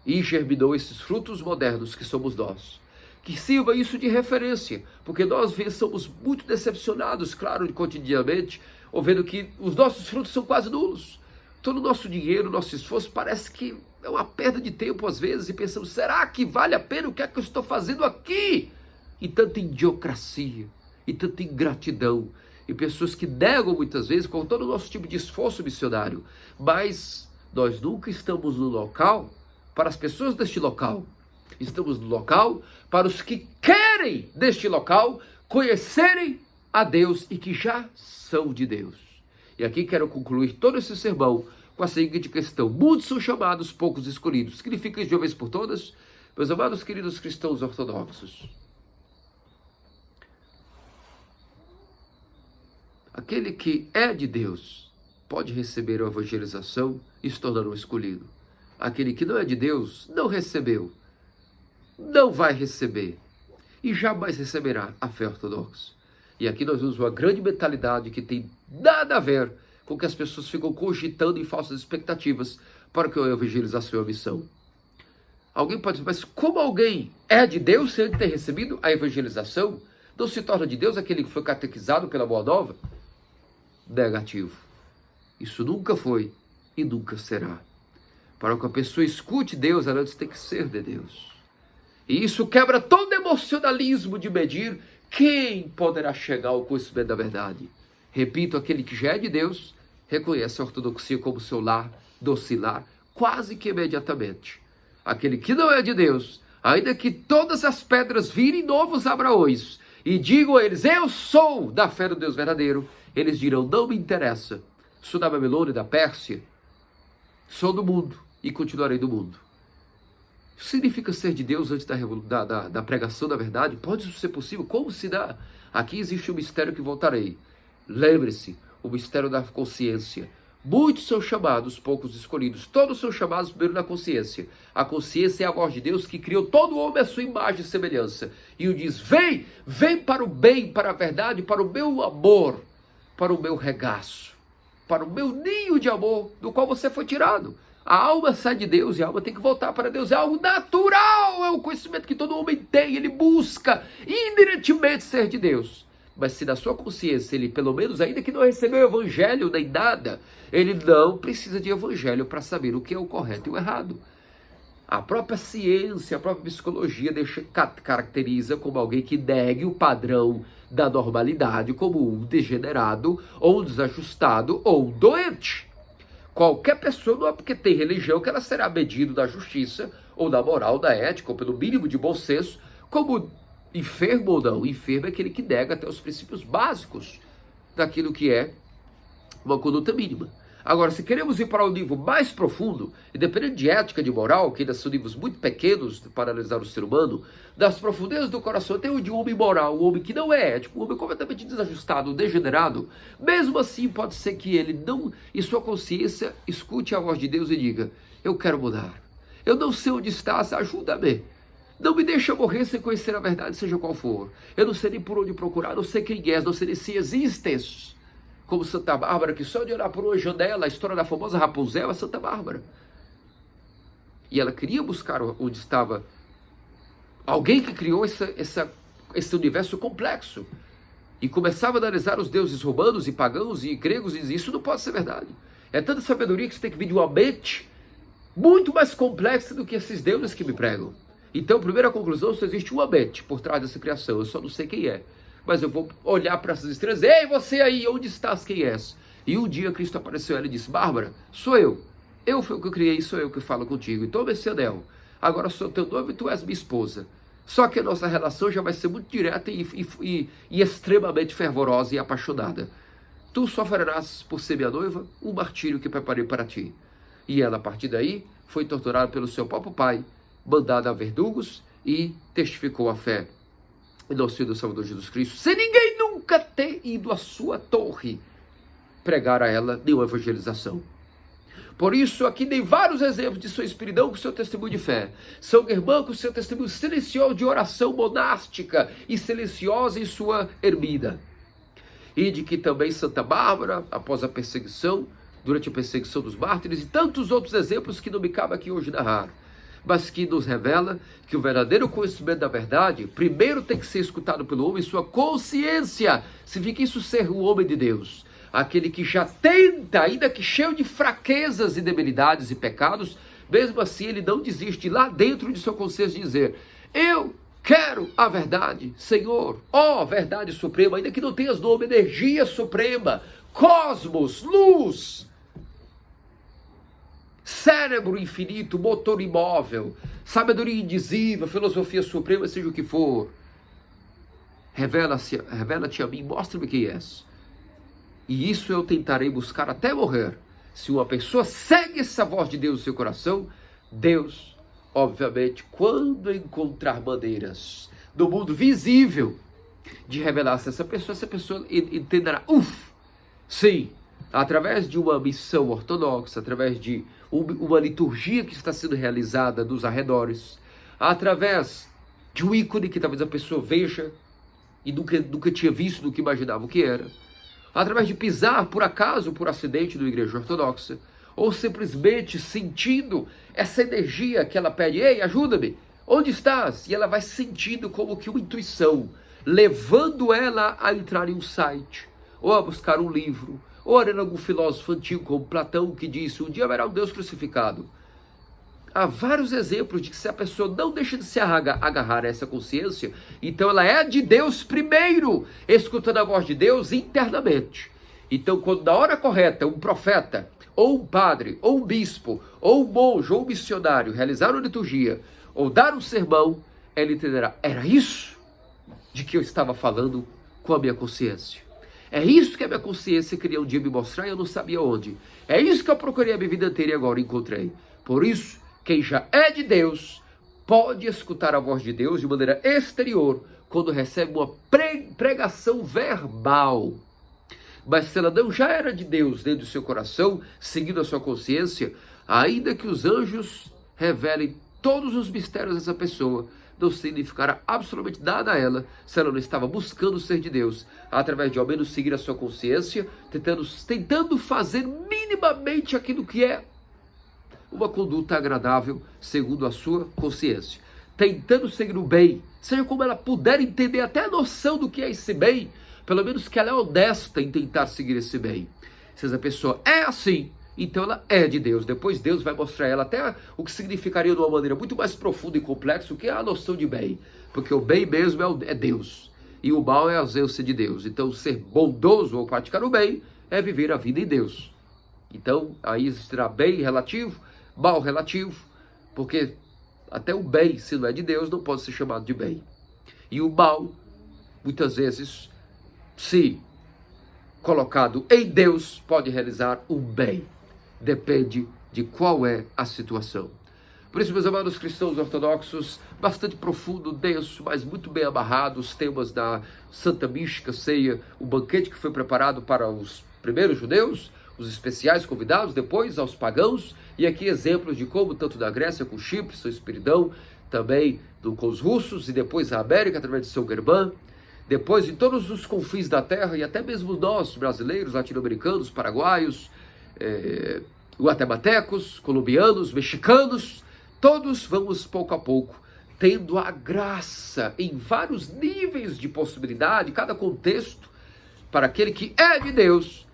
e germinou esses frutos modernos que somos nós. Que sirva isso de referência, porque nós somos muito decepcionados, claro, cotidianamente, vendo que os nossos frutos são quase nulos. Todo o nosso dinheiro, nosso esforço parece que é uma perda de tempo às vezes, e pensamos, será que vale a pena? O que é que eu estou fazendo aqui? E tanta idiocracia, e tanta ingratidão, e pessoas que negam muitas vezes com todo o nosso tipo de esforço missionário. Mas nós nunca estamos no local para as pessoas deste local. Estamos no local para os que querem deste local conhecerem a Deus e que já são de Deus. E aqui quero concluir todo esse sermão com a seguinte questão: muitos são chamados, poucos escolhidos. Significa de uma vez por todas, meus amados queridos cristãos ortodoxos, aquele que é de Deus pode receber a evangelização e se tornar um escolhido. Aquele que não é de Deus não recebeu, não vai receber e jamais receberá a fé ortodoxa. E aqui nós vemos uma grande mentalidade que tem nada a ver com que as pessoas ficam cogitando em falsas expectativas para que a evangelização é a missão. Alguém pode dizer, mas como alguém é de Deus sem ter recebido a evangelização? Não se torna de Deus aquele que foi catequizado pela Boa Nova? Negativo. Isso nunca foi e nunca será. Para que a pessoa escute Deus, ela antes tem que ser de Deus. E isso quebra todo emocionalismo de medir quem poderá chegar ao conhecimento da verdade. Repito, aquele que já é de Deus, reconhece a ortodoxia como seu lar, docilar, quase que imediatamente. Aquele que não é de Deus, ainda que todas as pedras virem novos Abraões e digam a eles, eu sou da fé do Deus verdadeiro, eles dirão, não me interessa, sou da Babilônia, da Pérsia, sou do mundo e continuarei do mundo. Isso significa ser de Deus antes da pregação da verdade? Pode isso ser possível? Como se dá? Aqui existe um mistério que voltarei. Lembre-se, o mistério da consciência. Muitos são chamados, poucos escolhidos. Todos são chamados primeiro na consciência. A consciência é a voz de Deus que criou todo homem à sua imagem e semelhança. E o diz, vem, vem para o bem, para a verdade, para o meu amor, para o meu regaço, para o meu ninho de amor, do qual você foi tirado. A alma sai de Deus e a alma tem que voltar para Deus. É algo natural, é o conhecimento que todo homem tem. Ele busca inerentemente ser de Deus. Mas se na sua consciência ele, pelo menos, ainda que não recebeu o evangelho nem nada, ele não precisa de evangelho para saber o que é o correto e o errado. A própria ciência, a própria psicologia caracteriza como alguém que negue o padrão da normalidade como um degenerado, ou um desajustado, ou um doente. Qualquer pessoa, não é porque tem religião que ela será medida da justiça, ou da moral, da ética, ou pelo mínimo de bom senso, como enfermo ou não. Enfermo é aquele que nega até os princípios básicos daquilo que é uma conduta mínima. Agora, se queremos ir para um nível mais profundo, independente de ética, de moral, que ainda são níveis muito pequenos para analisar o ser humano, das profundezas do coração tem o de um homem moral, um homem que não é ético, um homem completamente desajustado, degenerado. Mesmo assim, pode ser que ele não, em sua consciência, escute a voz de Deus e diga, eu quero mudar. Eu não sei onde estás, ajuda-me. Não me deixa morrer sem conhecer a verdade, seja qual for. Eu não sei nem por onde procurar, não sei quem és, não sei nem se existes. Como Santa Bárbara, que só de olhar por uma janela, a história da famosa Rapunzel é Santa Bárbara. E ela queria buscar onde estava alguém que criou esse universo complexo. E começava a analisar os deuses romanos e pagãos e gregos e dizia, isso não pode ser verdade. É tanta sabedoria que você tem que vir de uma mente muito mais complexa do que esses deuses que me pregam. Então, primeira conclusão, só existe uma mente por trás dessa criação, eu só não sei quem é. Mas eu vou olhar para essas estrelas, ei, você aí, onde estás, quem és? E um dia Cristo apareceu a ela e disse, Bárbara, sou eu. Eu fui o que eu criei, sou eu que falo contigo. Então, esse anel, agora sou teu noivo e tu és minha esposa. Só que a nossa relação já vai ser muito direta e extremamente fervorosa e apaixonada. Tu sofrerás por ser minha noiva um martírio que preparei para ti. E ela, a partir daí, foi torturada pelo seu próprio pai, mandada a verdugos e testificou a fé em nosso Senhor e Salvador Jesus Cristo, sem ninguém nunca ter ido à sua torre pregar a ela nenhuma evangelização. Por isso, aqui dei vários exemplos de São Espiridão com seu testemunho de fé, São Germão com seu testemunho silencioso de oração monástica e silenciosa em sua ermida. E de que também Santa Bárbara, após a perseguição, durante a perseguição dos mártires, e tantos outros exemplos que não me cabe aqui hoje narrar, mas que nos revela que o verdadeiro conhecimento da verdade, primeiro tem que ser escutado pelo homem, sua consciência, significa isso ser um homem de Deus. Aquele que já tenta, ainda que cheio de fraquezas e debilidades e pecados, mesmo assim ele não desiste lá dentro de sua consciência de dizer, eu quero a verdade, Senhor, ó verdade suprema, ainda que não tenhas nome, energia suprema, cosmos, luz, cérebro infinito, motor imóvel, sabedoria indizível, filosofia suprema, seja o que for. Revela-te a mim, mostra-me quem és. E isso eu tentarei buscar até morrer. Se uma pessoa segue essa voz de Deus no seu coração, Deus, obviamente, quando encontrar maneiras do mundo visível de revelar-se a essa pessoa entenderá, sim, através de uma missão ortodoxa, através de uma liturgia que está sendo realizada nos arredores, através de um ícone que talvez a pessoa veja e nunca tinha visto, nunca imaginava o que era, através de pisar por acaso, por acidente, numa igreja ortodoxa, ou simplesmente sentindo essa energia que ela pede, ei, ajuda-me, Onde estás? E ela vai sentindo como que uma intuição, levando ela a entrar em um site, ou a buscar um livro, ou a ler algum filósofo antigo como Platão, que disse: um dia haverá um Deus crucificado. Há vários exemplos de que se a pessoa não deixa de se agarrar a essa consciência, então ela é de Deus primeiro, escutando a voz de Deus internamente. Então, quando na hora correta um profeta, ou um padre, ou um bispo, ou um monge, ou um missionário realizar uma liturgia, ou dar um sermão, ela entenderá: era isso de que eu estava falando com a minha consciência. É isso que a minha consciência queria um dia me mostrar e eu não sabia onde. É isso que eu procurei a minha vida inteira e agora encontrei. Por isso, quem já é de Deus pode escutar a voz de Deus de maneira exterior quando recebe uma pregação verbal. Mas se ela não já era de Deus dentro do seu coração, seguindo a sua consciência, ainda que os anjos revelem todos os mistérios dessa pessoa, não significará absolutamente nada a ela se ela não estava buscando ser de Deus, através de ao menos seguir a sua consciência, tentando fazer minimamente aquilo que é uma conduta agradável segundo a sua consciência, tentando seguir o bem, seja como ela puder entender até a noção do que é esse bem, pelo menos que ela é honesta em tentar seguir esse bem. Se essa pessoa é assim, então ela é de Deus. Depois Deus vai mostrar a ela até o que significaria de uma maneira muito mais profunda e complexa o que é a noção de bem, porque o bem mesmo é Deus, e o mal é a ausência de Deus. Então ser bondoso ou praticar o bem é viver a vida em Deus. Então aí existirá bem relativo, mal relativo, porque até o bem, se não é de Deus, não pode ser chamado de bem. E o mal, muitas vezes, se colocado em Deus, pode realizar um bem. Depende de qual é a situação. Por isso, meus amados cristãos ortodoxos, bastante profundo, denso, mas muito bem amarrado, os temas da Santa Mística Ceia, o banquete que foi preparado para os primeiros judeus, os especiais convidados, depois aos pagãos, e aqui exemplos de como, tanto da Grécia com Chipre, São Espiridão, também com os russos, e depois a América, através de São Germán, depois em todos os confins da terra, e até mesmo nós, brasileiros, latino-americanos, paraguaios, guatemaltecos, colombianos, mexicanos, todos vamos pouco a pouco tendo a graça em vários níveis de possibilidade, cada contexto, para aquele que é de Deus,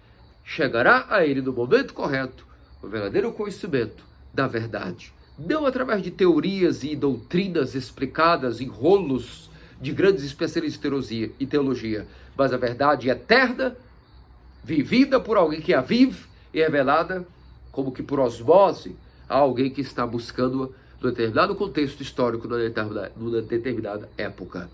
chegará a ele no momento correto o verdadeiro conhecimento da verdade. Não através de teorias e doutrinas explicadas em rolos de grandes especialistas em teologia, mas a verdade eterna, vivida por alguém que a vive e revelada como que por osmose a alguém que está buscando num determinado contexto histórico, numa determinada época.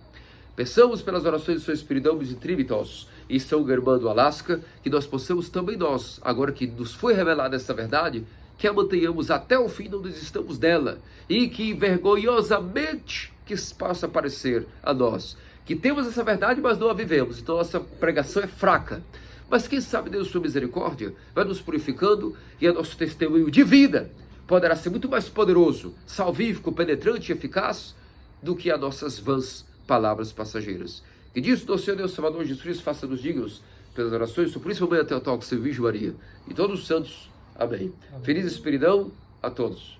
Peçamos pelas orações de São Espiridão e Trinitas e São Germán do Alasca, que nós possamos também nós, agora que nos foi revelada essa verdade, que a mantenhamos até o fim, não desistamos dela, e que vergonhosamente que possa parecer a nós, que temos essa verdade, mas não a vivemos, então nossa pregação é fraca. Mas quem sabe Deus, sua misericórdia, vai nos purificando e o nosso testemunho de vida poderá ser muito mais poderoso, salvífico, penetrante e eficaz do que as nossas vãs palavras passageiras. Que disso, nosso Senhor Deus Salvador Jesus Cristo, faça-nos dignos pelas orações do Suplício Mãe Teotocos e Virgem Maria e todos os santos. Amém. Feliz Espiridão a todos.